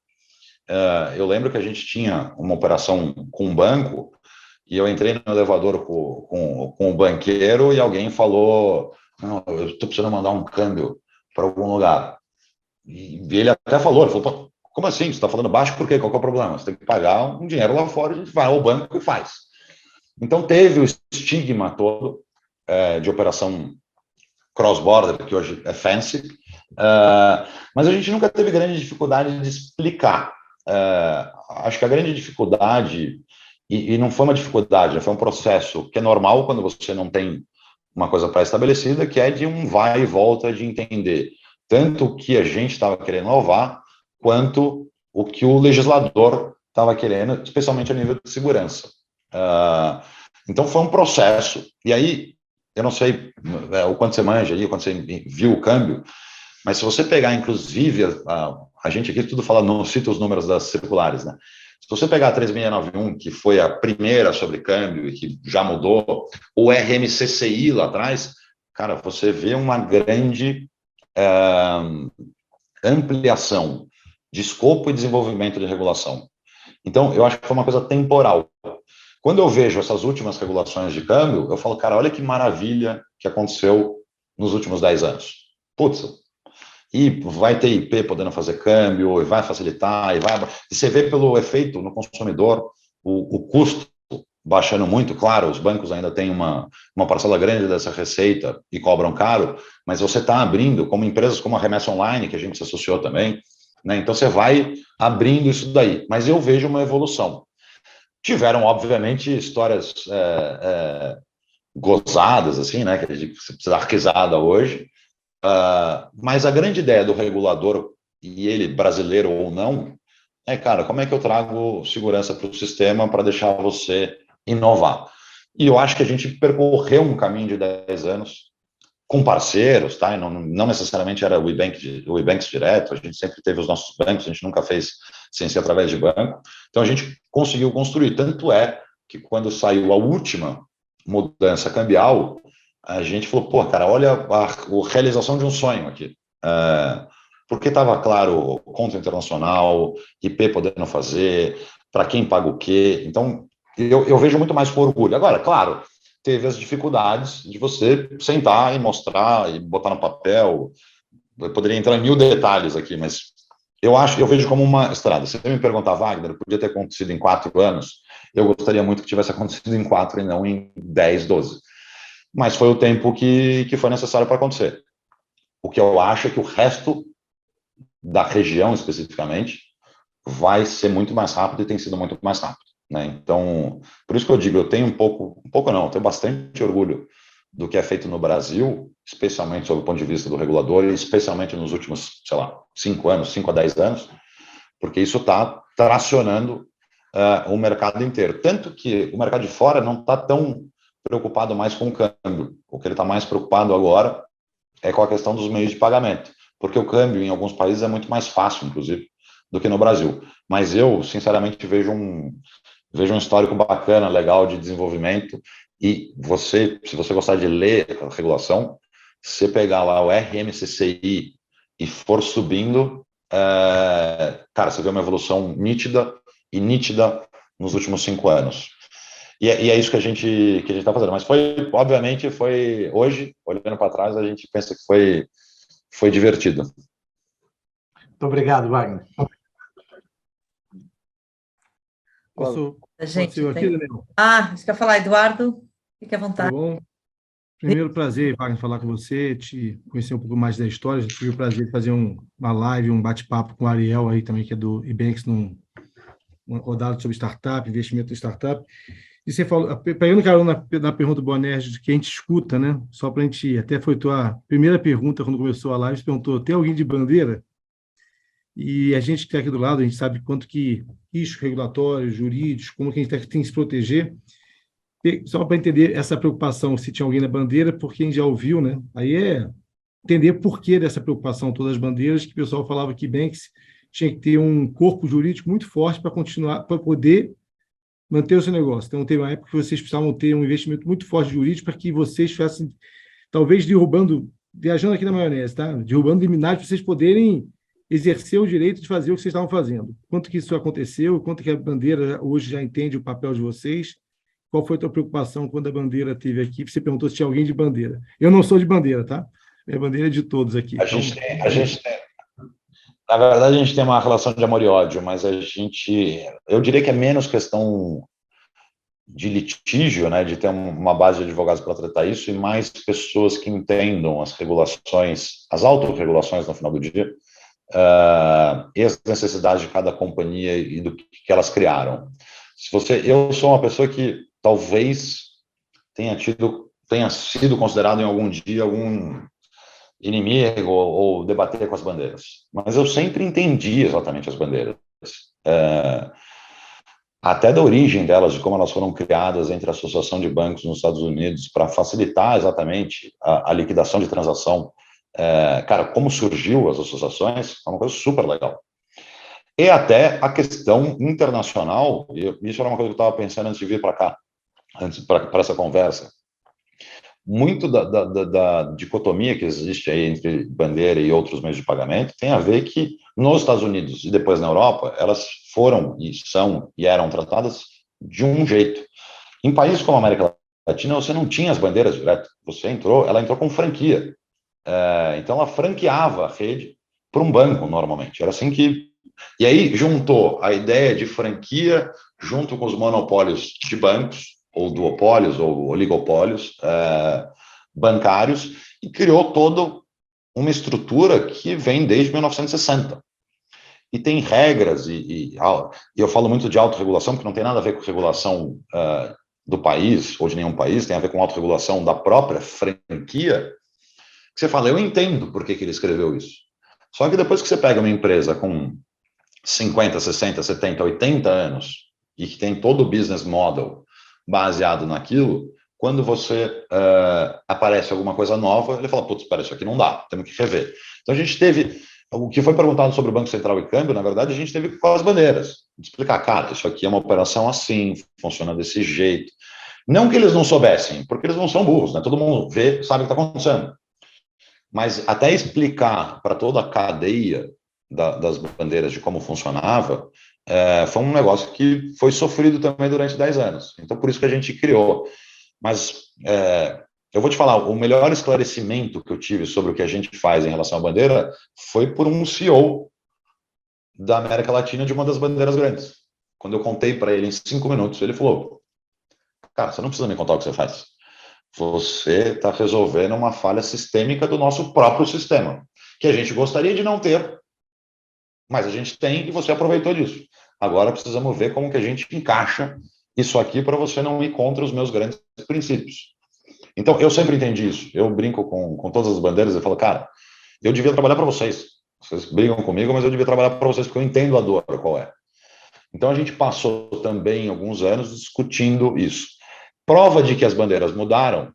Eu lembro que a gente tinha uma operação com um banco e eu entrei no elevador com o banqueiro e alguém falou, não, eu estou precisando mandar um câmbio para algum lugar. E ele até falou, como assim? Você está falando baixo por quê? Qual que é o problema? Você tem que pagar um dinheiro lá fora, a gente vai ao banco e faz. Então, teve o estigma todo de operação cross-border, que hoje é fancy, mas a gente nunca teve grande dificuldade de explicar. Acho que a grande dificuldade, e não foi uma dificuldade, foi um processo que é normal quando você não tem uma coisa pré-estabelecida, que é de um vai e volta de entender tanto o que a gente estava querendo inovar, quanto o que o legislador estava querendo, especialmente a nível de segurança. Então, foi um processo. E aí, eu não sei o quanto você manja aí, o quanto você viu o câmbio, mas se você pegar, inclusive, a gente aqui tudo fala, não cita os números das circulares, né? Se você pegar a 3691, que foi a primeira sobre câmbio e que já mudou, o RMCCI lá atrás, cara, você vê uma grande ampliação de escopo e desenvolvimento de regulação. Então, eu acho que foi uma coisa temporal. Quando eu vejo essas últimas regulações de câmbio, eu falo, cara, olha que maravilha que aconteceu nos últimos 10 anos. Putz, e vai ter IP podendo fazer câmbio, e vai facilitar, e você vê pelo efeito no consumidor, o custo baixando muito. Claro, os bancos ainda têm uma parcela grande dessa receita e cobram caro, mas você está abrindo, como empresas como a Remessa Online, que a gente se associou também, né? Então você vai abrindo isso daí. Mas eu vejo uma evolução. Tiveram, obviamente, histórias gozadas, assim, né? Que a gente precisa dar risada hoje. Mas a grande ideia do regulador, e ele brasileiro ou não, cara, como é que eu trago segurança para o sistema para deixar você inovar? E eu acho que a gente percorreu um caminho de 10 anos com parceiros, tá? E não necessariamente era o Ebanks direto, a gente sempre teve os nossos bancos, a gente nunca fez sem ser através de banco. Então a gente conseguiu construir. Tanto é que quando saiu a última mudança cambial, a gente falou, pô, cara, olha a realização de um sonho aqui. Porque estava claro, conta internacional, IP podendo fazer, para quem paga o quê. Então, eu vejo muito mais com orgulho. Agora, claro, teve as dificuldades de você sentar e mostrar e botar no papel. Eu poderia entrar em 1000 detalhes aqui, mas eu vejo como uma estrada. Se você me perguntar, Wagner, podia ter acontecido em 4 anos, eu gostaria muito que tivesse acontecido em 4 e não em 10, 12. Mas foi o tempo que foi necessário para acontecer. O que eu acho é que o resto da região, especificamente, vai ser muito mais rápido e tem sido muito mais rápido, né? Então, por isso que eu digo, eu tenho eu tenho bastante orgulho do que é feito no Brasil, especialmente sob o ponto de vista do regulador, e especialmente nos últimos, 5 a 10 anos, porque isso está tracionando o mercado inteiro. Tanto que o mercado de fora não está tão preocupado mais com o câmbio. O que ele está mais preocupado agora é com a questão dos meios de pagamento, porque o câmbio em alguns países é muito mais fácil, inclusive, do que no Brasil. Mas eu, sinceramente, vejo um histórico bacana, legal de desenvolvimento, e se você gostar de ler a regulação, se você pegar lá o RMCCI e for subindo, cara, você vê uma evolução nítida nos últimos 5 anos. E é isso que a gente está fazendo. Mas obviamente, hoje, olhando para trás, a gente pensa que foi divertido. Muito obrigado, Wagner. Posso Gente, ir aqui, Daniel? você quer falar, Eduardo? Fique à vontade. Tá bom. Primeiro, prazer, Wagner, falar com você, te conhecer um pouco mais da história. Já tive o prazer de fazer uma live, um bate-papo com o Ariel aí também, que é do Ebanks, uma rodada sobre startup, investimento em startup. E você falou, pegando carona na pergunta do Bonerges, que a gente escuta, né? Só para a gente, até foi tua primeira pergunta quando começou a live, você perguntou, tem alguém de bandeira? E a gente que está aqui do lado, a gente sabe quanto que riscos regulatórios, jurídicos, como que a gente tem que se proteger. Só para entender essa preocupação, se tinha alguém na bandeira, porque a gente já ouviu, né? Aí é entender por que dessa preocupação todas as bandeiras, que o pessoal falava que Banks tinha que ter um corpo jurídico muito forte para continuar, para poder manter o seu negócio. Então, teve uma época que vocês precisavam ter um investimento muito forte jurídico para que vocês estivessem, talvez, viajando aqui na maionese, tá? Derrubando liminares para vocês poderem exercer o direito de fazer o que vocês estavam fazendo. Quanto que isso aconteceu? Quanto que a bandeira hoje já entende o papel de vocês? Qual foi a tua preocupação quando a bandeira esteve aqui? Você perguntou se tinha alguém de bandeira. Eu não sou de bandeira, tá? Minha bandeira é de todos aqui. A gente tem, na verdade, a gente tem uma relação de amor e ódio, mas eu diria que é menos questão de litígio, né, de ter uma base de advogados para tratar isso, e mais pessoas que entendam as regulações, as autorregulações no final do dia, e as necessidades de cada companhia e do que elas criaram. Eu sou uma pessoa que talvez tenha sido considerado em algum dia algum inimigo ou debater com as bandeiras, mas eu sempre entendi exatamente as bandeiras, até da origem delas, de como elas foram criadas entre a Associação de Bancos nos Estados Unidos para facilitar exatamente a liquidação de transação. Cara, como surgiu as associações, é uma coisa super legal. E até a questão internacional, e isso era uma coisa que eu estava pensando antes de vir para cá, para essa conversa. Muito da dicotomia que existe aí entre bandeira e outros meios de pagamento tem a ver que nos Estados Unidos e depois na Europa, elas foram e eram tratadas de um jeito. Em países como a América Latina, você não tinha as bandeiras direto. Ela entrou com franquia. Então, ela franqueava a rede para um banco, normalmente. Era assim que... E aí, juntou a ideia de franquia junto com os monopólios de bancos, ou duopólios, ou oligopólios bancários, e criou toda uma estrutura que vem desde 1960. E tem regras, e eu falo muito de autorregulação, porque não tem nada a ver com regulação do país, ou de nenhum país, tem a ver com autorregulação da própria franquia, que você fala, eu entendo por que ele escreveu isso. Só que depois que você pega uma empresa com 50, 60, 70, 80 anos, e que tem todo o business model baseado naquilo, quando você aparece alguma coisa nova, ele fala, putz, espera, isso aqui não dá, temos que rever. Então a gente teve, o que foi perguntado sobre o Banco Central e câmbio, na verdade, a gente teve com as bandeiras, de explicar, cara, isso aqui é uma operação assim, funciona desse jeito. Não que eles não soubessem, porque eles não são burros, né? Todo mundo vê, sabe o que está acontecendo. Mas até explicar para toda a cadeia das bandeiras de como funcionava, foi um negócio que foi sofrido também durante 10 anos. Então, por isso que a gente criou. Mas eu vou te falar, o melhor esclarecimento que eu tive sobre o que a gente faz em relação à bandeira foi por um CEO da América Latina de uma das bandeiras grandes. Quando eu contei para ele em 5 minutos, ele falou, cara, você não precisa me contar o que você faz. Você está resolvendo uma falha sistêmica do nosso próprio sistema, que a gente gostaria de não ter, mas a gente tem e você aproveitou disso. Agora precisamos ver como que a gente encaixa isso aqui para você não ir contra os meus grandes princípios. Então, eu sempre entendi isso. Eu brinco com todas as bandeiras e falo, cara, eu devia trabalhar para vocês. Vocês brigam comigo, mas eu devia trabalhar para vocês, porque eu entendo a dor qual é. Então, a gente passou também alguns anos discutindo isso. Prova de que as bandeiras mudaram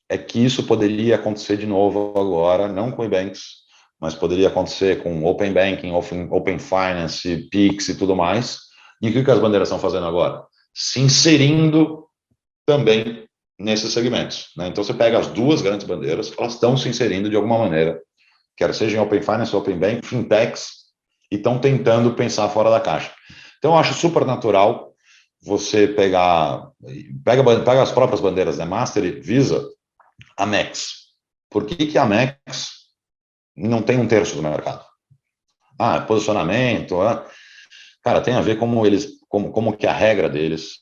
é que isso poderia acontecer de novo agora, não com e-banks, mas poderia acontecer com Open Banking, Open Finance, Pix e tudo mais. E o que as bandeiras estão fazendo agora? Se inserindo também nesses segmentos. Né? Então, você pega as duas grandes bandeiras, elas estão se inserindo de alguma maneira, quer seja em Open Finance, Open Banking, Fintechs, e estão tentando pensar fora da caixa. Então, eu acho super natural você pega as próprias bandeiras, né? Master, Visa, Amex. Por que a Amex não tem 1/3 do mercado? Posicionamento. Cara, tem a ver como que a regra deles.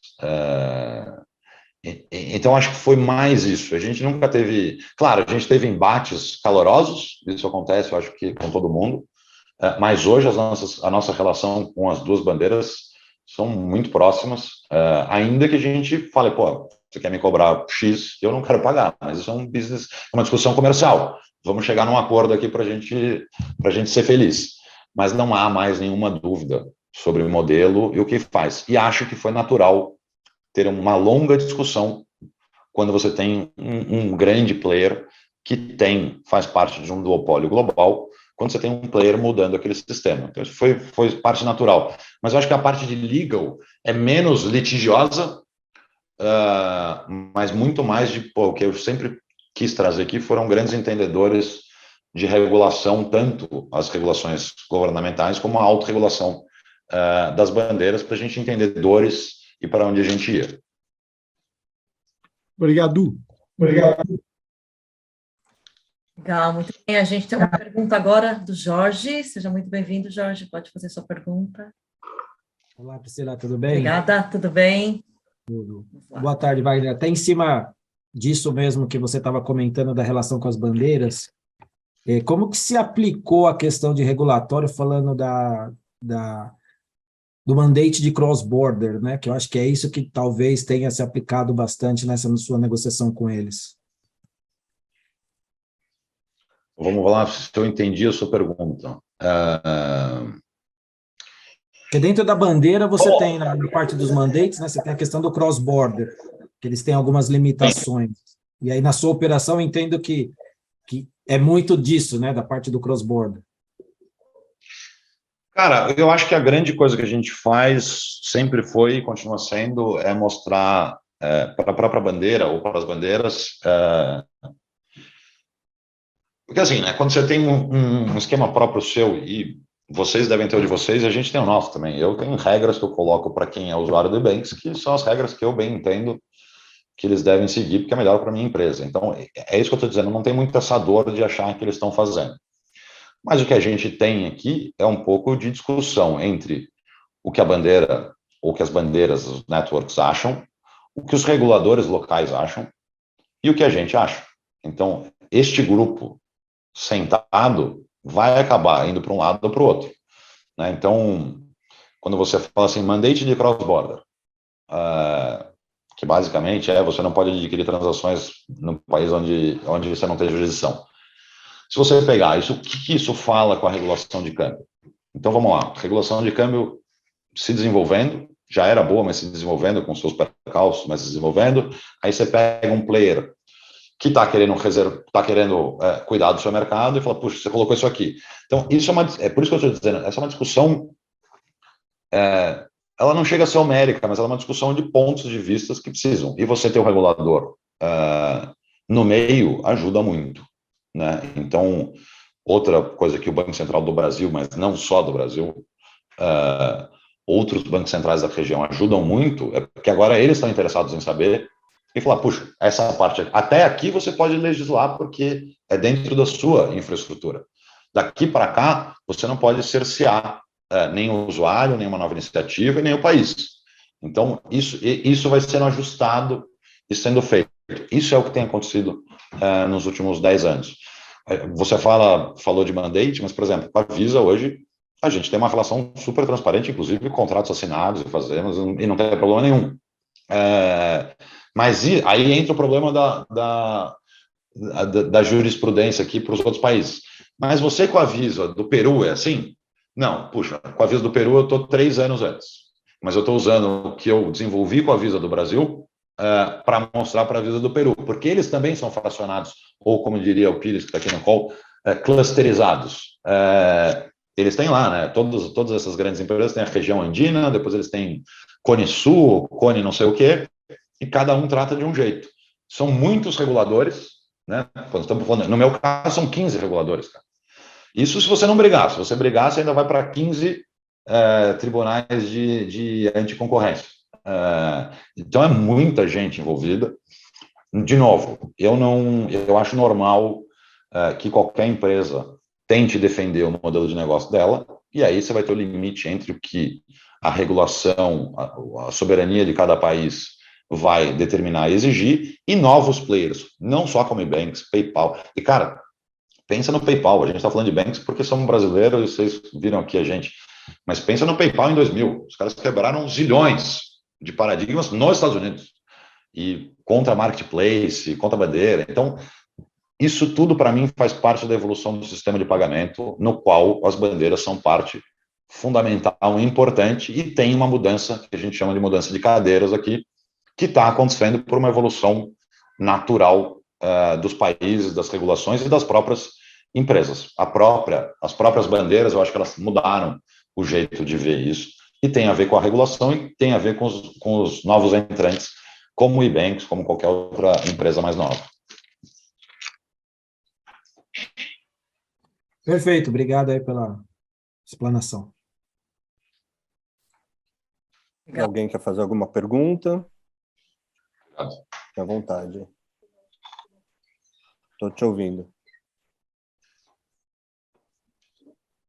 Então, acho que foi mais isso. A gente nunca teve. Claro, a gente teve embates calorosos, isso acontece, eu acho que com todo mundo. Mas hoje a nossa relação com as duas bandeiras são muito próximas, ainda que a gente fale, pô, você quer me cobrar X, eu não quero pagar, mas isso é um business, uma discussão comercial. Vamos chegar num acordo aqui para a gente ser feliz. Mas não há mais nenhuma dúvida sobre o modelo e o que faz. E acho que foi natural ter uma longa discussão quando você tem um grande player que faz parte de um duopólio global, quando você tem um player mudando aquele sistema. Então, isso foi parte natural. Mas eu acho que a parte de legal é menos litigiosa, mas muito mais o que eu sempre quis trazer aqui foram grandes entendedores de regulação, tanto as regulações governamentais como a autorregulação das bandeiras, para a gente entender dores e para onde a gente ia. Obrigado. Legal, muito bem. A gente tem uma pergunta agora do Jorge. Seja muito bem-vindo, Jorge. Pode fazer sua pergunta. Olá, Priscila, tudo bem? Obrigada, tudo bem? Tudo. Boa tarde, Wagner. Até em cima disso mesmo que você estava comentando da relação com as bandeiras, como que se aplicou a questão de regulatório, falando do mandate de cross-border, né? Que eu acho que é isso que talvez tenha se aplicado bastante nessa sua negociação com eles. Vamos lá, se eu entendi a sua pergunta. Porque dentro da bandeira você tem, na parte dos mandates, né, você tem a questão do cross-border, que eles têm algumas limitações. E aí, na sua operação, eu entendo que é muito disso, né, da parte do cross-border. Cara, eu acho que a grande coisa que a gente faz sempre foi e continua sendo mostrar para a própria bandeira ou para as bandeiras. Porque assim, né, quando você tem um esquema próprio seu, e vocês devem ter o de vocês, e a gente tem o nosso também. Eu tenho regras que eu coloco para quem é usuário do e-banks, que são as regras que eu bem entendo que eles devem seguir, porque é melhor para a minha empresa. Então, é isso que eu estou dizendo, não tem muito essa dor de achar que eles estão fazendo. Mas o que a gente tem aqui é um pouco de discussão entre o que a bandeira, ou que as bandeiras, os networks acham, o que os reguladores locais acham e o que a gente acha. Então, este grupo sentado vai acabar indo para um lado ou para o outro, né? Então, quando você fala assim, mandate de cross-border, que basicamente você não pode adquirir transações no país onde você não tem jurisdição. Se você pegar isso, o que isso fala com a regulação de câmbio? Então, vamos lá. Regulação de câmbio se desenvolvendo, já era boa, mas se desenvolvendo, com seus percalços, mas se desenvolvendo. Aí você pega um player que está querendo cuidar do seu mercado e fala, puxa, você colocou isso aqui. Então, isso é por isso que eu estou dizendo, essa é uma discussão, ela não chega a ser homérica, mas ela é uma discussão de pontos de vista que precisam. E você ter um regulador no meio ajuda muito, né? Então, outra coisa que o Banco Central do Brasil, mas não só do Brasil, outros bancos centrais da região ajudam muito, é porque agora eles estão interessados em saber e falar, puxa, essa parte, até aqui você pode legislar porque é dentro da sua infraestrutura. Daqui para cá, você não pode cercear nem o usuário, nem uma nova iniciativa, nem o país. Então, isso vai sendo ajustado e sendo feito. Isso é o que tem acontecido nos últimos 10 anos. Você falou de mandate, mas, por exemplo, com a Visa hoje, a gente tem uma relação super transparente, inclusive contratos assinados e fazemos, e não tem problema nenhum. Mas aí entra o problema da jurisprudência aqui para os outros países. Mas você com a Visa do Peru é assim? Não, puxa, com a Visa do Peru eu estou 3 anos antes, mas eu estou usando o que eu desenvolvi com a Visa do Brasil para mostrar para a Visa do Peru, porque eles também são fracionados, ou como diria o Pires, que está aqui no call, clusterizados. Eles têm lá, né? Todas essas grandes empresas têm a região andina, depois eles têm Cone Sul, Cone não sei o quê, e cada um trata de um jeito. São muitos reguladores, né? Quando estamos falando, no meu caso, são 15 reguladores, cara. Isso se você não brigar. Se você brigar, você ainda vai para 15 tribunais de anticoncorrência. Então, é muita gente envolvida. De novo, eu acho normal que qualquer empresa tente defender o modelo de negócio dela, e aí você vai ter o limite entre o que a regulação, a soberania de cada país vai determinar e exigir, e novos players, não só como Ebanks, PayPal. E, cara, pensa no PayPal, a gente está falando de banks porque somos brasileiros e vocês viram aqui a gente, mas pensa no PayPal em 2000, os caras quebraram zilhões de paradigmas nos Estados Unidos, e contra marketplace, contra bandeira. Então, isso tudo para mim faz parte da evolução do sistema de pagamento, no qual as bandeiras são parte fundamental e importante, e tem uma mudança que a gente chama de mudança de cadeiras aqui, que está acontecendo por uma evolução natural dos países, das regulações e das próprias empresas. As próprias bandeiras, eu acho que elas mudaram o jeito de ver isso, e tem a ver com a regulação e tem a ver com os novos entrantes, como o Ebanks, como qualquer outra empresa mais nova. Perfeito, obrigado aí pela explanação. Alguém quer fazer alguma pergunta? Obrigado. Fique à vontade. Estou te ouvindo.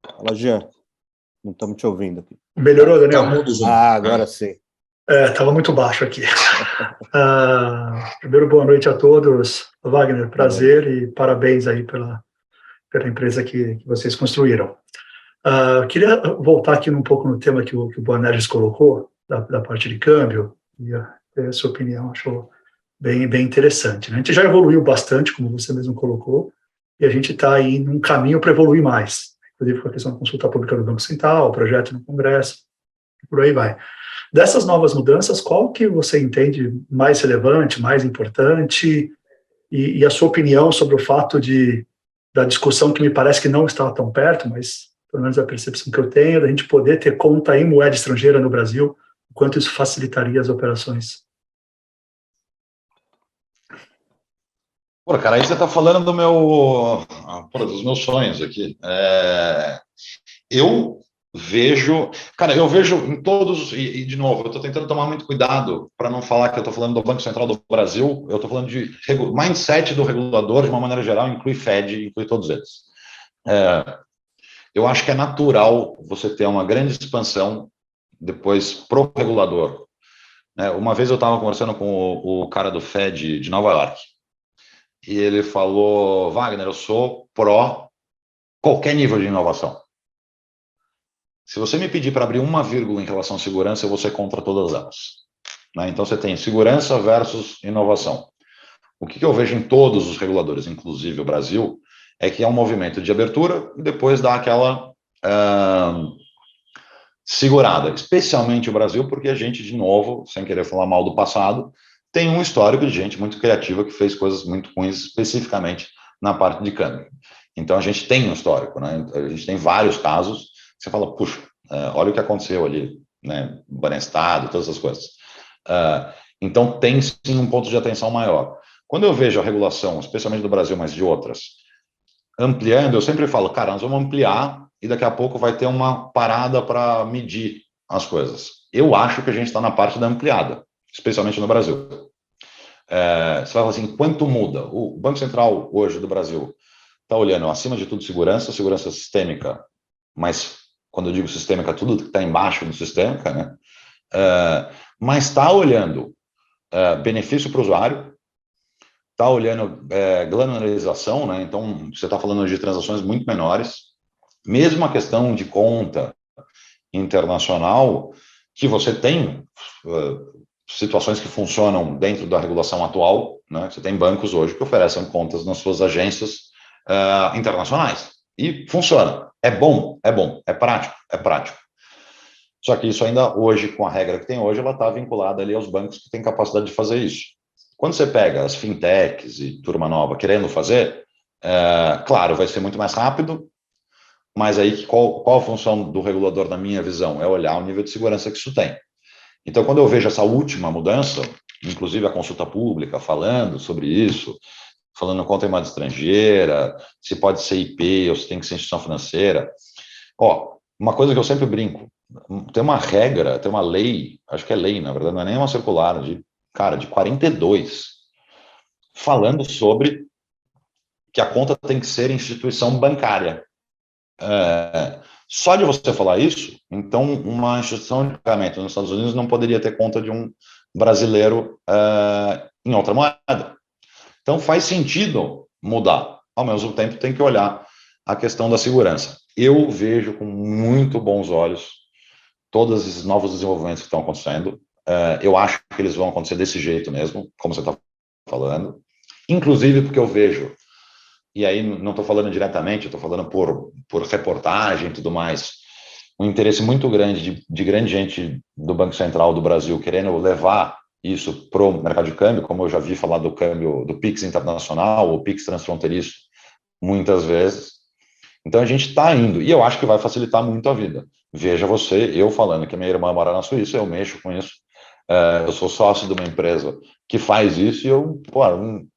Fala, Jean. Não estamos te ouvindo aqui. Melhorou, Daniel? Agora sim. Estava muito baixo aqui. Primeiro, boa noite a todos. Wagner, prazer e parabéns aí pela empresa que vocês construíram. Queria voltar aqui um pouco no tema que o Boanerges colocou, da parte de câmbio, e a sua opinião, achou bem interessante, né? A gente já evoluiu bastante, como você mesmo colocou, e a gente está aí num caminho para evoluir mais, inclusive com a questão da consulta pública do Banco Central, o projeto no Congresso, e por aí vai. Dessas novas mudanças, qual que você entende mais relevante, mais importante, e a sua opinião sobre o fato da discussão que me parece que não está tão perto, mas pelo menos a percepção que eu tenho, da gente poder ter conta em moeda estrangeira no Brasil, o quanto isso facilitaria as operações? Pô, cara, aí você está falando dos meus sonhos aqui. Eu vejo em todos, e de novo, eu estou tentando tomar muito cuidado para não falar que eu estou falando do Banco Central do Brasil, eu estou falando de mindset do regulador, de uma maneira geral, inclui Fed, inclui todos eles. Eu acho que é natural você ter uma grande expansão depois pro regulador né? Uma vez eu estava conversando com o cara do Fed de Nova York, e ele falou, Wagner, eu sou pró qualquer nível de inovação. Se você me pedir para abrir uma vírgula em relação à segurança, eu vou ser contra todas elas. Né? Então, você tem segurança versus inovação. O que eu vejo em todos os reguladores, inclusive o Brasil, é que é um movimento de abertura e depois dá aquela segurada, especialmente o Brasil, porque a gente, de novo, sem querer falar mal do passado, tem um histórico de gente muito criativa que fez coisas muito ruins, especificamente na parte de câmbio. Então, a gente tem um histórico, né? A gente tem vários casos, você fala, puxa, olha o que aconteceu ali, né? Banestado, todas essas coisas. Então, tem sim um ponto de atenção maior. Quando eu vejo a regulação, especialmente do Brasil, mas de outras, ampliando, eu sempre falo, cara, nós vamos ampliar e daqui a pouco vai ter uma parada para medir as coisas. Eu acho que a gente está na parte da ampliada, especialmente no Brasil. Você vai falar assim, quanto muda? O Banco Central hoje do Brasil está olhando, acima de tudo, segurança sistêmica, mas quando eu digo sistêmica, tudo que está embaixo do sistêmica, né? Mas está olhando benefício para o usuário, está olhando granularização, né? Então, você está falando de transações muito menores, mesmo a questão de conta internacional, que você tem situações que funcionam dentro da regulação atual, né? Você tem bancos hoje que oferecem contas nas suas agências internacionais, e funciona. É bom, é prático. Só que isso ainda hoje, com a regra que tem hoje, ela está vinculada ali aos bancos que têm capacidade de fazer isso. Quando você pega as fintechs e turma nova querendo fazer, claro, vai ser muito mais rápido, mas aí qual a função do regulador, na minha visão? É olhar o nível de segurança que isso tem. Então, quando eu vejo essa última mudança, inclusive a consulta pública falando sobre isso, falando conta em moeda estrangeira, se pode ser IP ou se tem que ser instituição financeira. Uma coisa que eu sempre brinco, tem uma regra, tem uma lei, acho que é lei, na verdade, não é nem uma circular, de 42, falando sobre que a conta tem que ser instituição bancária. Só de você falar isso, então uma instituição de pagamento nos Estados Unidos não poderia ter conta de um brasileiro em outra moeda. Então faz sentido mudar. Ao mesmo tempo tem que olhar a questão da segurança. Eu vejo com muito bons olhos todos esses novos desenvolvimentos que estão acontecendo. Eu acho que eles vão acontecer desse jeito mesmo, como você está falando. Inclusive porque eu vejo, e aí não estou falando diretamente, estou falando por reportagem e tudo mais, um interesse muito grande de grande gente do Banco Central do Brasil querendo levar isso para o mercado de câmbio, como eu já vi falar do câmbio do PIX internacional, ou PIX transfronteiriço, muitas vezes. Então a gente está indo, e eu acho que vai facilitar muito a vida. Veja você, eu falando que minha irmã mora na Suíça, eu mexo com isso, eu sou sócio de uma empresa que faz isso, e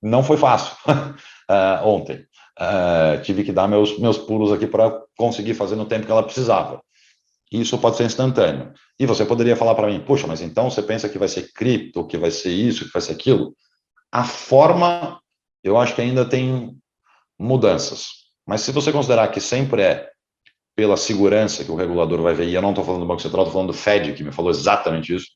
não foi fácil ontem. Tive que dar meus pulos aqui para conseguir fazer no tempo que ela precisava. Isso pode ser instantâneo. E você poderia falar para mim, puxa, mas então você pensa que vai ser cripto, que vai ser isso, que vai ser aquilo? A forma, eu acho que ainda tem mudanças. Mas se você considerar que sempre é pela segurança que o regulador vai ver, e eu não estou falando do Banco Central, estou falando do Fed, que me falou exatamente isso.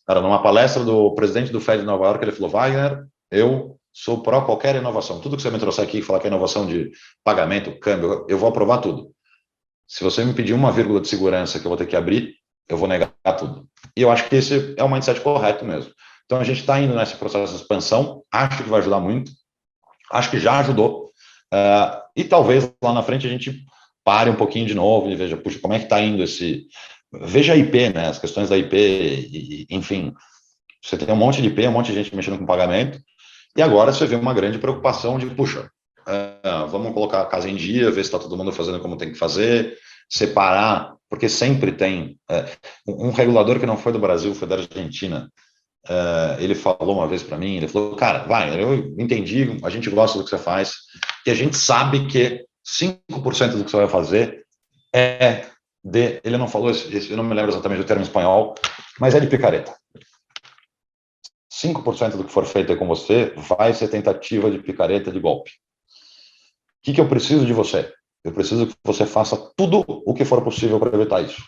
Cara, numa palestra do presidente do Fed de Nova York, ele falou, Wagner, eu sou pró qualquer inovação. Tudo que você me trouxer aqui e falar que é inovação de pagamento, câmbio, eu vou aprovar tudo. Se você me pedir uma vírgula de segurança que eu vou ter que abrir, eu vou negar tudo. E eu acho que esse é o mindset correto mesmo. Então, a gente está indo nesse processo de expansão, acho que vai ajudar muito, acho que já ajudou, e talvez lá na frente a gente pare um pouquinho de novo e veja, puxa, como é que está indo esse... Veja a IP, né, as questões da IP, enfim, você tem um monte de IP, um monte de gente mexendo com pagamento, e agora você vê uma grande preocupação de, puxa, vamos colocar a casa em dia, ver se está todo mundo fazendo como tem que fazer, separar, porque sempre tem... um regulador que não foi do Brasil, foi da Argentina, ele falou uma vez para mim, ele falou, cara, eu entendi, a gente gosta do que você faz, e a gente sabe que 5% do que você vai fazer ele não falou, eu não me lembro exatamente do termo em espanhol, mas é de picareta. 5% do que for feito aí com você vai ser tentativa de picareta, de golpe. O que eu preciso de você? Eu preciso que você faça tudo o que for possível para evitar isso.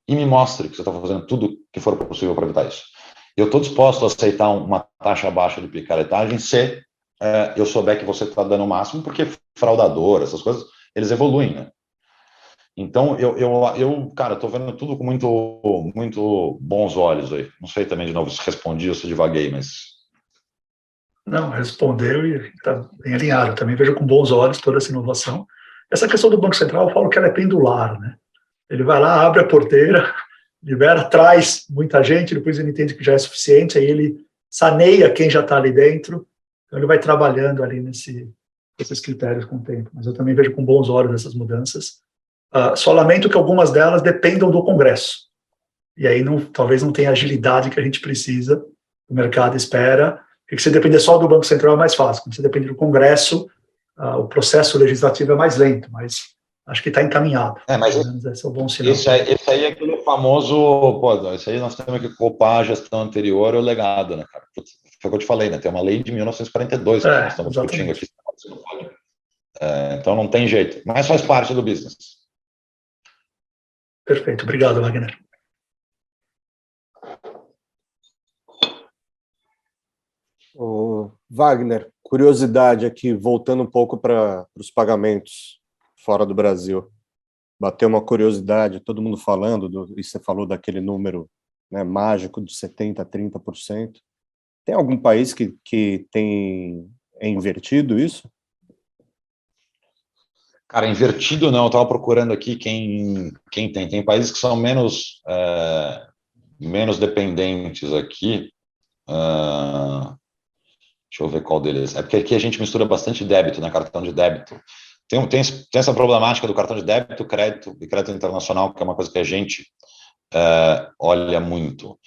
E me mostre que você está fazendo tudo o que for possível para evitar isso. eu estou disposto a aceitar uma taxa baixa de picaretagem se eu souber que você está dando o máximo, porque fraudador, essas coisas, eles evoluem, né? Então, cara, estou vendo tudo com muito bons olhos aí. Não sei também, de novo, se respondi ou se divaguei, mas... Não, respondeu e está bem alinhado. Também vejo com bons olhos toda essa inovação. Essa questão do Banco Central, eu falo que ela é pendular, né? Ele vai lá, abre a porteira, libera, traz muita gente, depois ele entende que já é suficiente, aí ele saneia quem já está ali dentro, então ele vai trabalhando ali nesses critérios com o tempo. Mas eu também vejo com bons olhos essas mudanças. Só lamento que algumas delas dependam do Congresso. E aí talvez não tenha a agilidade que a gente precisa, o mercado espera. Porque se depender só do Banco Central é mais fácil. Quando você depende do Congresso, o processo legislativo é mais lento, mas acho que está encaminhado. Mas esse é o bom sinal. Esse aí é aquele famoso, isso aí nós temos que culpar a gestão anterior ou o legado, né, cara? Foi o que eu te falei, né? Tem uma lei de 1942 que nós estamos discutindo aqui. Então não tem jeito, mas faz parte do business. Perfeito, obrigado, Wagner. Wagner, curiosidade aqui, voltando um pouco para os pagamentos fora do Brasil. Bateu uma curiosidade, todo mundo falando, e você falou daquele número, né, mágico de 70% a 30%. Tem algum país que é invertido isso? Cara, invertido não, eu estava procurando aqui quem tem. Tem países que são menos dependentes aqui. Deixa eu ver qual deles. É porque aqui a gente mistura bastante débito, né? Cartão de débito. Tem essa problemática do cartão de débito, crédito e crédito internacional, que é uma coisa que a gente olha muito.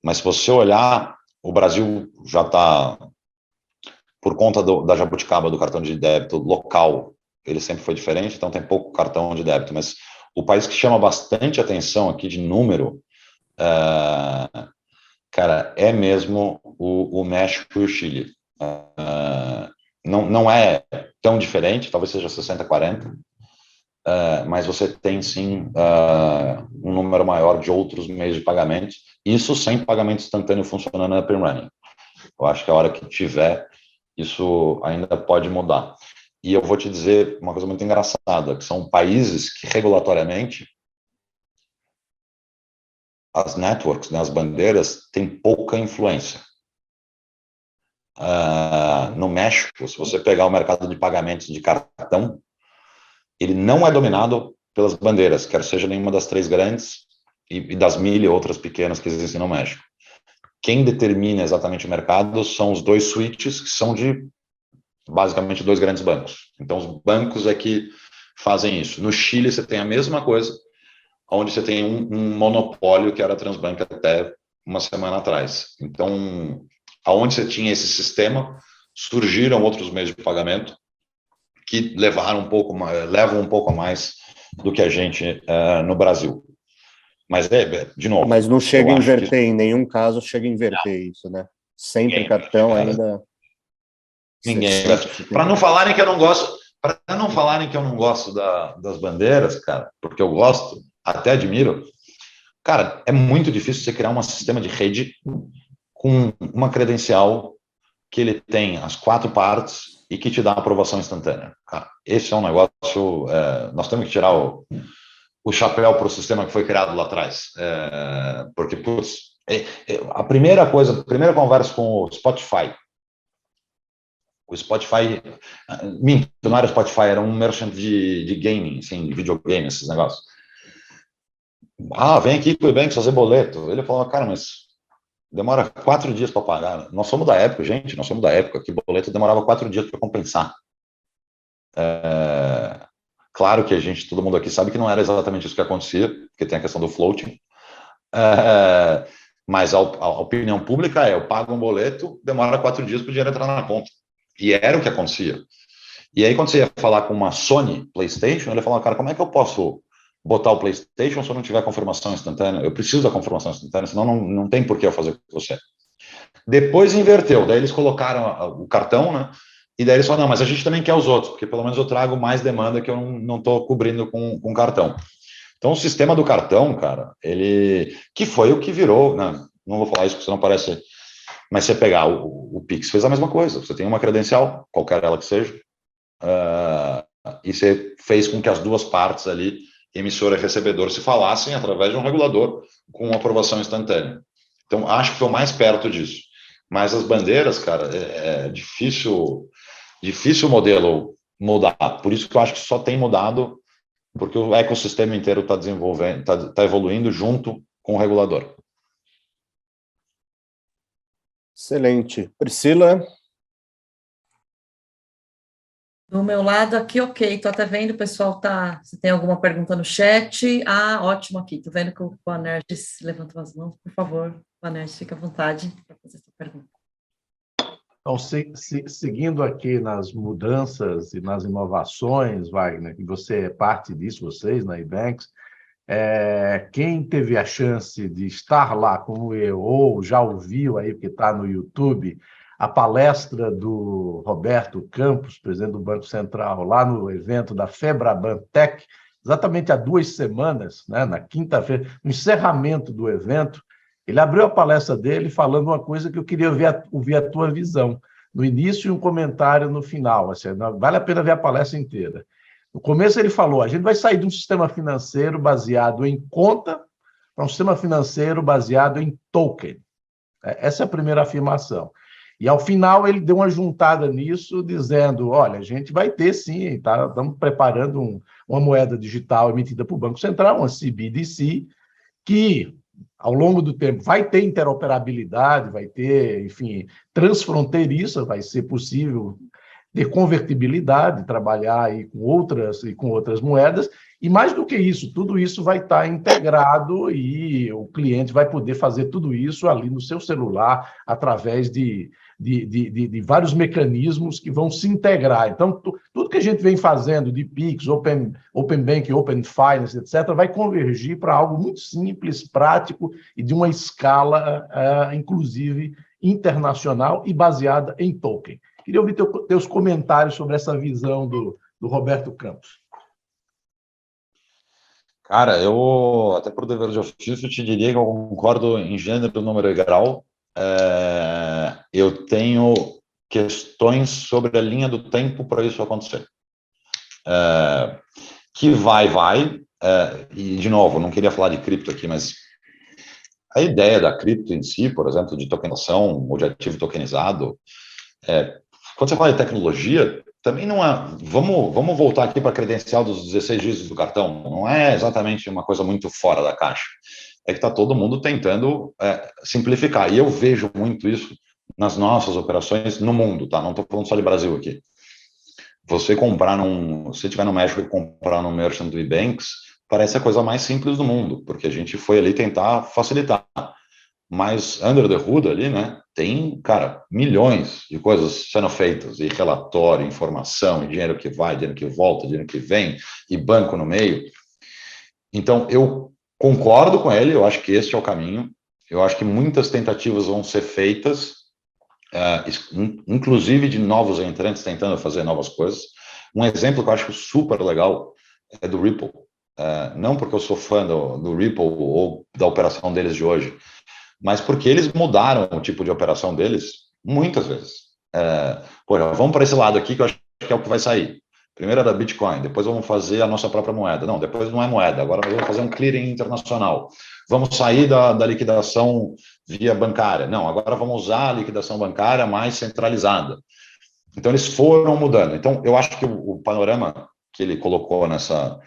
Mas se você olhar, o Brasil já está, por conta da jabuticaba do cartão de débito local, ele sempre foi diferente, então tem pouco cartão de débito. Mas o país que chama bastante atenção aqui de número, cara, é mesmo o México e o Chile. Não é tão diferente, talvez seja 60-40, mas você tem sim um número maior de outros meios de pagamento, isso sem pagamento instantâneo funcionando up and running. Eu acho que a hora que tiver, isso ainda pode mudar. E eu vou te dizer uma coisa muito engraçada, que são países que regulatoriamente as networks, né, as bandeiras, têm pouca influência. No México, se você pegar o mercado de pagamentos de cartão, ele não é dominado pelas bandeiras, quer seja nenhuma das três grandes e das 1.000 outras pequenas que existem no México. Quem determina exatamente o mercado são os dois switches, que são de basicamente dois grandes bancos. Então, os bancos é que fazem isso. No Chile, você tem a mesma coisa, onde você tem um monopólio que era a Transbank até uma semana atrás. Então, aonde você tinha esse sistema, surgiram outros meios de pagamento que levam um pouco a mais do que a gente no Brasil. Mas, de novo... Mas não chega a inverter, em nenhum caso chega a inverter isso, né? Sempre ninguém, cartão cara, ainda... Ninguém. Para não falarem que eu não gosto... Para não falarem que eu não gosto das bandeiras, cara, porque eu gosto, até admiro, cara, é muito difícil você criar um sistema de rede com uma credencial que ele tem as 4 partes e que te dá aprovação instantânea. Cara, esse é um negócio... nós temos que tirar o chapéu para o sistema que foi criado lá atrás. Porque, putz, a primeira conversa com o Spotify. O Spotify... Minto, não era o Spotify, era um merchant de gaming, assim, de videogame, esses negócios. Vem aqui para o Ebanks fazer boleto. Ele falou, cara, mas demora 4 dias para pagar. Nós somos da época, gente, que boleto demorava 4 dias para compensar. Claro que todo mundo aqui sabe que não era exatamente isso que acontecia, porque tem a questão do floating. Mas a opinião pública eu pago um boleto, demora 4 dias para o dinheiro entrar na conta. E era o que acontecia. E aí, quando você ia falar com uma Sony PlayStation, ele falava, cara, como é que eu posso botar o PlayStation se eu não tiver confirmação instantânea? Eu preciso da confirmação instantânea, senão não tem por que eu fazer com você. Depois inverteu, daí eles colocaram o cartão, né? E daí eles falaram, não, mas a gente também quer os outros, porque pelo menos eu trago mais demanda que eu não estou cobrindo com cartão. Então, o sistema do cartão, cara, que foi o que virou, né? não vou falar isso porque senão parece, mas você pegar o Pix fez a mesma coisa, você tem uma credencial, qualquer ela que seja, e você fez com que as duas partes ali, emissor e recebedor, se falassem através de um regulador com uma aprovação instantânea. Então, acho que foi o mais perto disso. Mas as bandeiras, cara, é difícil o modelo mudar. Por isso que eu acho que só tem mudado porque o ecossistema inteiro está desenvolvendo, está evoluindo junto com o regulador. Excelente. Priscila? Do meu lado aqui, ok, estou até vendo, o pessoal tá, se tem alguma pergunta no chat, ótimo aqui, estou vendo que o Boanerges levantou as mãos, por favor, Boanerges, fica à vontade para fazer essa pergunta. Então, seguindo aqui nas mudanças e nas inovações, Wagner, que você é parte disso, vocês, na Ebanks, quem teve a chance de estar lá, como eu, ou já ouviu aí, porque está no YouTube, a palestra do Roberto Campos, presidente do Banco Central, lá no evento da Febraban Tech, exatamente há 2 semanas, né, na quinta-feira, no encerramento do evento, ele abriu a palestra dele falando uma coisa que eu queria ouvir a tua visão, no início e um comentário no final. Assim, vale a pena ver a palestra inteira. No começo ele falou, a gente vai sair de um sistema financeiro baseado em conta para um sistema financeiro baseado em token. Essa é a primeira afirmação. E, ao final, ele deu uma juntada nisso, dizendo, olha, a gente vai ter, sim, estamos preparando uma moeda digital emitida por Banco Central, uma CBDC, que, ao longo do tempo, vai ter interoperabilidade, vai ter, enfim, transfronteiriça, vai ser possível ter convertibilidade, trabalhar aí com outras moedas, e mais do que isso, tudo isso vai estar integrado e o cliente vai poder fazer tudo isso ali no seu celular, através de vários mecanismos que vão se integrar. Então, tudo que a gente vem fazendo de Pix, Open Banking, Open Finance, etc., vai convergir para algo muito simples, prático e de uma escala, inclusive, internacional e baseada em token. Queria ouvir teus comentários sobre essa visão do Roberto Campos. Cara, eu, até por dever de ofício, te diria que eu concordo em gênero, número e grau. Eu tenho questões sobre a linha do tempo para isso acontecer. Que vai, e, de novo, não queria falar de cripto aqui, mas a ideia da cripto em si, por exemplo, de tokenização ou de ativo tokenizado, quando você fala de tecnologia, também não é... Vamos voltar aqui para a credencial dos 16 dígitos do cartão. Não é exatamente uma coisa muito fora da caixa. É que está todo mundo tentando simplificar. E eu vejo muito isso nas nossas operações no mundo, tá? Não estou falando só de Brasil aqui. Você comprar se você estiver no México e comprar no Merchant do Ebanks, parece a coisa mais simples do mundo, porque a gente foi ali tentar facilitar. Mas under the hood ali, né, tem, cara, milhões de coisas sendo feitas, e relatório, informação, e dinheiro que vai, dinheiro que volta, dinheiro que vem, e banco no meio. Então, eu concordo com ele, eu acho que este é o caminho, eu acho que muitas tentativas vão ser feitas, inclusive de novos entrantes tentando fazer novas coisas. Um exemplo que eu acho super legal é do Ripple, não porque eu sou fã do Ripple ou da operação deles de hoje, mas porque eles mudaram o tipo de operação deles muitas vezes. Vamos para esse lado aqui que eu acho que é o que vai sair. Primeiro era Bitcoin, depois vamos fazer a nossa própria moeda. Não, depois não é moeda, agora nós vamos fazer um clearing internacional. Vamos sair da liquidação via bancária. Não, agora vamos usar a liquidação bancária mais centralizada. Então, eles foram mudando. Então, eu acho que o panorama que ele colocou nessa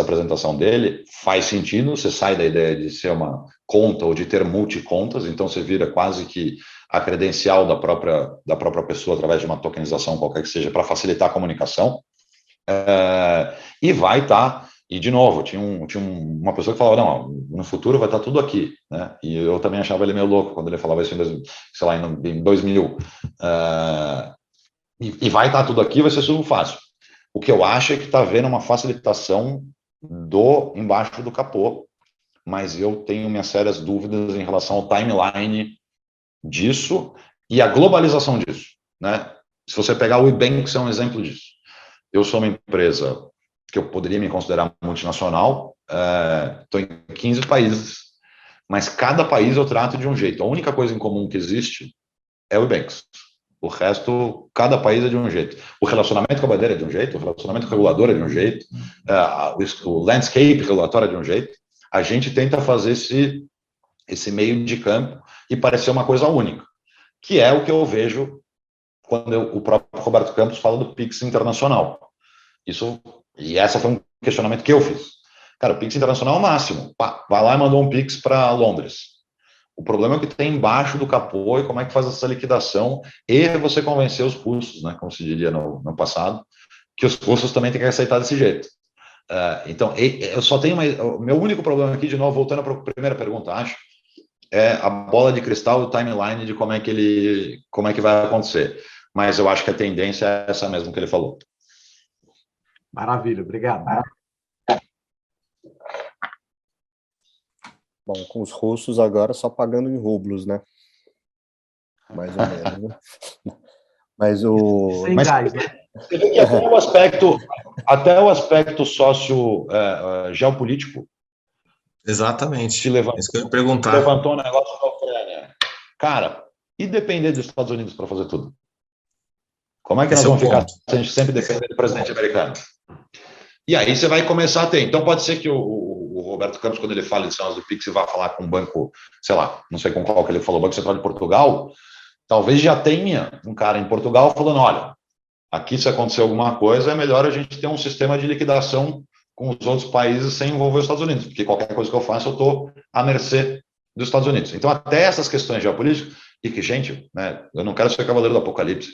apresentação dele faz sentido. Você sai da ideia de ser uma conta ou de ter multicontas, então você vira quase que a credencial da própria pessoa através de uma tokenização qualquer que seja para facilitar a comunicação. E vai estar, e de novo, tinha uma pessoa que falava, não, no futuro vai estar tudo aqui, né? E eu também achava ele meio louco quando ele falava isso em 2000. E vai estar tudo aqui, vai ser tudo fácil. O que eu acho é que está havendo uma facilitação embaixo do capô, mas eu tenho minhas sérias dúvidas em relação ao timeline disso e a globalização disso, né? Se você pegar o Ebanks, é um exemplo disso. Eu sou uma empresa que eu poderia me considerar multinacional, estou em 15 países, mas cada país eu trato de um jeito. A única coisa em comum que existe é o IBanks. O resto, cada país é de um jeito. O relacionamento com a bandeira é de um jeito, o relacionamento com o regulador é de um jeito, o landscape regulatório é de um jeito. A gente tenta fazer esse meio de campo e parecer uma coisa única, que é o que eu vejo quando o próprio Roberto Campos fala do PIX internacional. E essa foi um questionamento que eu fiz. Cara, o PIX internacional é o máximo. Pá, vai lá e mandou um PIX para Londres. O problema é o que tem embaixo do capô e como é que faz essa liquidação e você convencer os russos, né, como se diria no passado, que os russos também têm que aceitar desse jeito. Então, eu só tenho o meu único problema aqui, de novo, voltando para a primeira pergunta, acho, é a bola de cristal, o timeline de como é que vai acontecer. Mas eu acho que a tendência é essa mesmo que ele falou. Maravilha, obrigado. Bom, com os russos agora só pagando em rublos, né? Mais ou menos, né? Mas Sem gás, né? Você vê que até o aspecto geopolítico. Exatamente. Isso que eu ia perguntar. Levantou o negócio da Ucrânia. Cara, e depender dos Estados Unidos para fazer tudo? Como é que nós vamos ficar se a gente sempre depender do presidente americano? E aí você vai começar a ter. Então pode ser que o Roberto Campos, quando ele fala de sinais do PIX, vai falar com um banco, sei lá, não sei com qual que ele falou, Banco Central de Portugal, talvez já tenha um cara em Portugal falando, olha, aqui se acontecer alguma coisa, é melhor a gente ter um sistema de liquidação com os outros países sem envolver os Estados Unidos, porque qualquer coisa que eu faça, eu estou à mercê dos Estados Unidos. Então, até essas questões geopolíticas, e que, gente, né, eu não quero ser cavaleiro do apocalipse,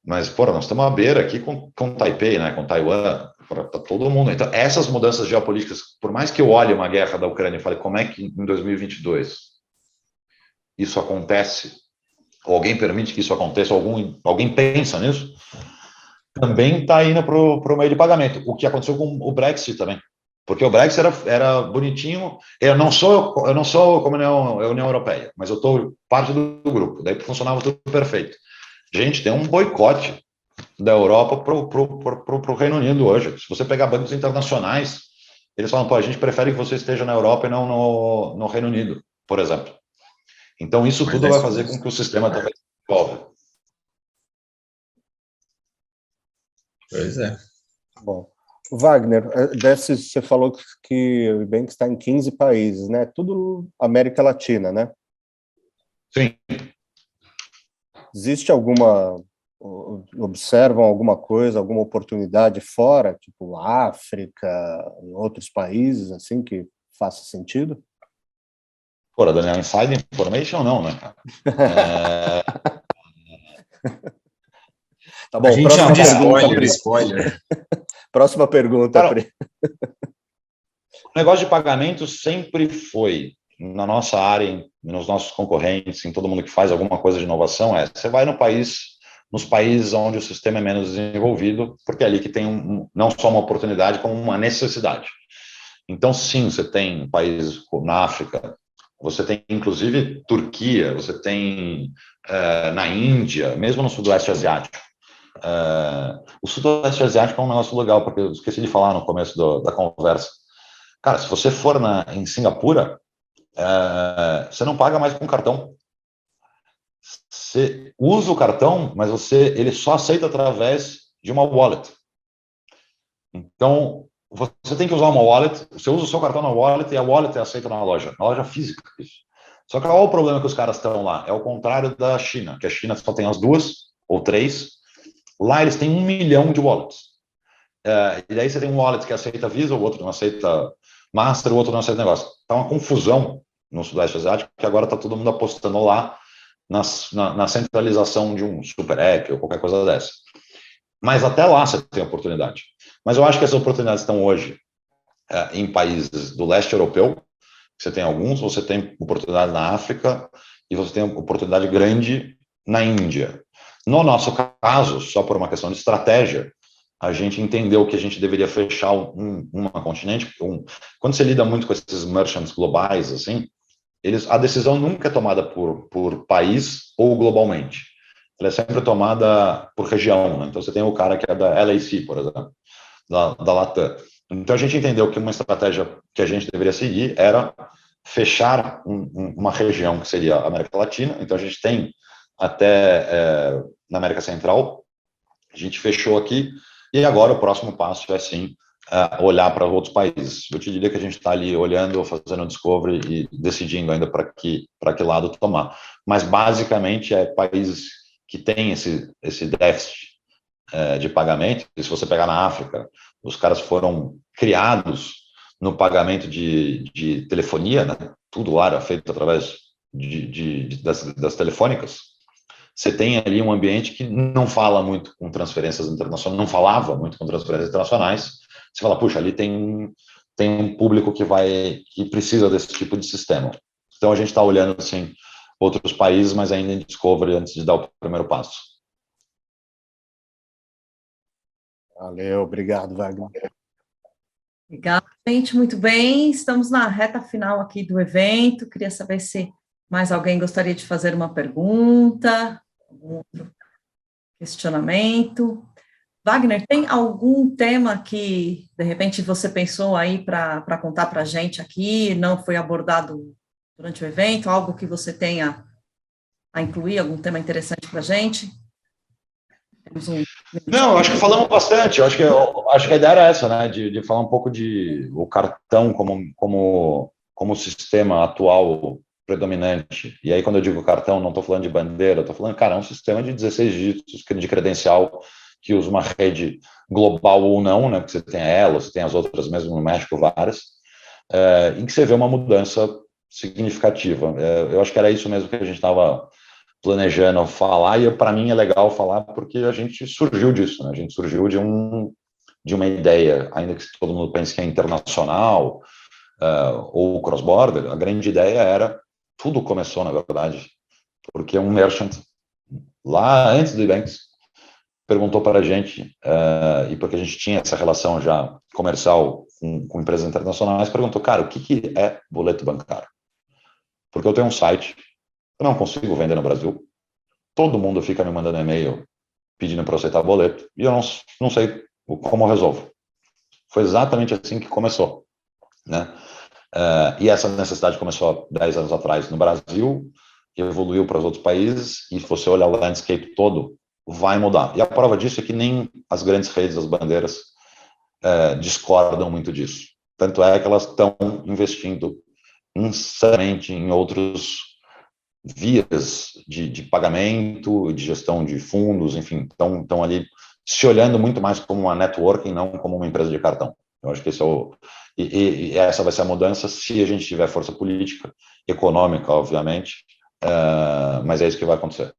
mas, porra, nós estamos à beira aqui com Taipei, né, com Taiwan, para todo mundo. Então, essas mudanças geopolíticas, por mais que eu olhe uma guerra da Ucrânia e fale como é que em 2022 isso acontece, ou alguém permite que isso aconteça, ou alguém pensa nisso, também está indo para o meio de pagamento. O que aconteceu com o Brexit também. Porque o Brexit era bonitinho. Eu não sou como a União Europeia, mas eu estou parte do grupo. Daí funcionava tudo perfeito. Gente, tem um boicote da Europa para o Reino Unido hoje. Se você pegar bancos internacionais, eles falam, pô, a gente prefere que você esteja na Europa e não no Reino Unido, por exemplo. Então, isso tudo vai fazer com que o sistema também se envolva. Pois é. Bom, Wagner, você falou que o IBank está em 15 países, né? Tudo América Latina, né? Sim. Existe observam alguma coisa, alguma oportunidade fora, tipo África, em outros países, assim, que faça sentido? Porra, Daniel, inside information não, né? Tá bom, a gente chama de spoiler. Próxima pergunta, Cara, Pri. O negócio de pagamento sempre foi, na nossa área, nos nossos concorrentes, em todo mundo que faz alguma coisa de inovação, você vai nos países onde o sistema é menos desenvolvido, porque é ali que tem não só uma oportunidade, como uma necessidade. Então, sim, você tem países na África, você tem, inclusive, Turquia, você tem na Índia, mesmo no Sudoeste Asiático. O Sudoeste Asiático é um negócio legal, porque eu esqueci de falar no começo da conversa. Cara, se você for em Singapura, você não paga mais com cartão. Você usa o cartão, mas ele só aceita através de uma wallet. Então, você tem que usar uma wallet, você usa o seu cartão na wallet e a wallet é aceita na loja física. Isso. Só que qual é o problema que os caras estão lá? É o contrário da China, que a China só tem as 2 ou 3. Lá eles têm 1 milhão de wallets. E daí você tem um wallet que aceita Visa, o outro não aceita Master, o outro não aceita negócio. Está uma confusão no Sudeste Asiático, que agora está todo mundo apostando lá na centralização de um super app ou qualquer coisa dessa. Mas até lá você tem oportunidade. Mas eu acho que essas oportunidades estão hoje em países do leste europeu. Você tem alguns, você tem oportunidade na África e você tem oportunidade grande na Índia. No nosso caso, só por uma questão de estratégia, a gente entendeu que a gente deveria fechar uma continente. Quando você lida muito com esses merchants globais, assim, a decisão nunca é tomada por país ou globalmente. Ela é sempre tomada por região, né? Então, você tem o cara que é da LAC, por exemplo, da Latam. Então, a gente entendeu que uma estratégia que a gente deveria seguir era fechar uma região que seria a América Latina. Então, a gente tem até na América Central, a gente fechou aqui, e agora o próximo passo é, sim, olhar para outros países. Eu te diria que a gente está ali olhando, fazendo discovery e decidindo ainda para que lado tomar. Mas, basicamente, países que têm esse déficit de pagamento. E se você pegar na África, os caras foram criados no pagamento de telefonia, né? Tudo lá era feito através das telefônicas. Você tem ali um ambiente que não fala muito com transferências internacionais, não falava muito com transferências internacionais. Você fala, puxa, ali tem um público que precisa desse tipo de sistema. Então, a gente está olhando, assim, outros países, mas ainda em discovery antes de dar o primeiro passo. Valeu, obrigado, Wagner. Obrigada, gente, muito bem. Estamos na reta final aqui do evento. Queria saber se mais alguém gostaria de fazer uma pergunta, algum outro questionamento. Wagner, tem algum tema que, de repente, você pensou aí para contar para a gente aqui, não foi abordado durante o evento, algo que você tenha a incluir, algum tema interessante para a gente? Não, acho que falamos bastante. Acho que a ideia era essa, né? De falar um pouco de o cartão como sistema atual predominante. E aí, quando eu digo cartão, não estou falando de bandeira, estou falando, cara, é um sistema de 16 dígitos de credencial que usa uma rede global ou não, né? Porque você tem ela, você tem as outras, mesmo no México, várias, em que você vê uma mudança significativa. Eu acho que era isso mesmo que a gente estava planejando falar, e para mim é legal falar porque a gente surgiu disso, né? A gente surgiu de uma ideia, ainda que todo mundo pense que é internacional ou cross-border, a grande ideia era, tudo começou, na verdade, porque um merchant, lá antes do Ebanks, perguntou para a gente, e porque a gente tinha essa relação já comercial com empresas internacionais, perguntou, cara, o que é boleto bancário? Porque eu tenho um site, eu não consigo vender no Brasil, todo mundo fica me mandando e-mail pedindo para eu aceitar boleto, e eu não sei como eu resolvo. Foi exatamente assim que começou, né? E essa necessidade começou 10 anos atrás no Brasil, evoluiu para os outros países, e se você olhar o landscape todo, vai mudar. E a prova disso é que nem as grandes redes, as bandeiras, discordam muito disso. Tanto é que elas estão investindo insanamente em outros vias de pagamento, de gestão de fundos, enfim, estão ali se olhando muito mais como uma networking, não como uma empresa de cartão. Eu acho que esse e essa vai ser a mudança se a gente tiver força política, econômica, obviamente, mas é isso que vai acontecer.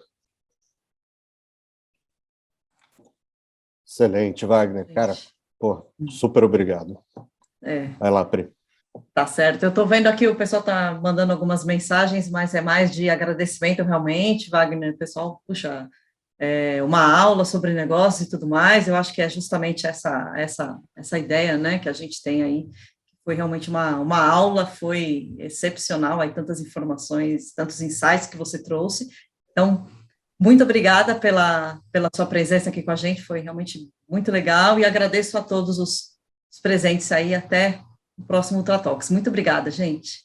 Excelente, Wagner. Cara, pô, super obrigado. Vai lá, Pri. Tá certo. Eu estou vendo aqui, o pessoal está mandando algumas mensagens, mas é mais de agradecimento realmente, Wagner. O pessoal, puxa, uma aula sobre negócios e tudo mais. Eu acho que é justamente essa ideia, né, que a gente tem aí. Foi realmente uma aula, foi excepcional, aí tantas informações, tantos insights que você trouxe. Então, muito obrigada pela sua presença aqui com a gente, foi realmente muito legal, e agradeço a todos os presentes aí, até o próximo Ultra Talks. Muito obrigada, gente.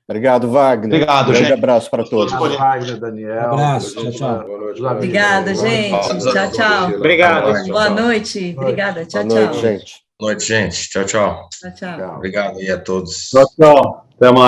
Obrigado, Wagner. Obrigado, grande gente. abraço para todos. Wagner, Daniel. Abraço, tchau. Obrigada, gente. Tchau, tchau. Obrigado. Boa noite. Obrigada. Tchau, Boa noite, tchau. gente. Boa noite, gente. Tchau, tchau. Tchau, tchau. Obrigado aí a todos. Tchau, tchau. Até mais.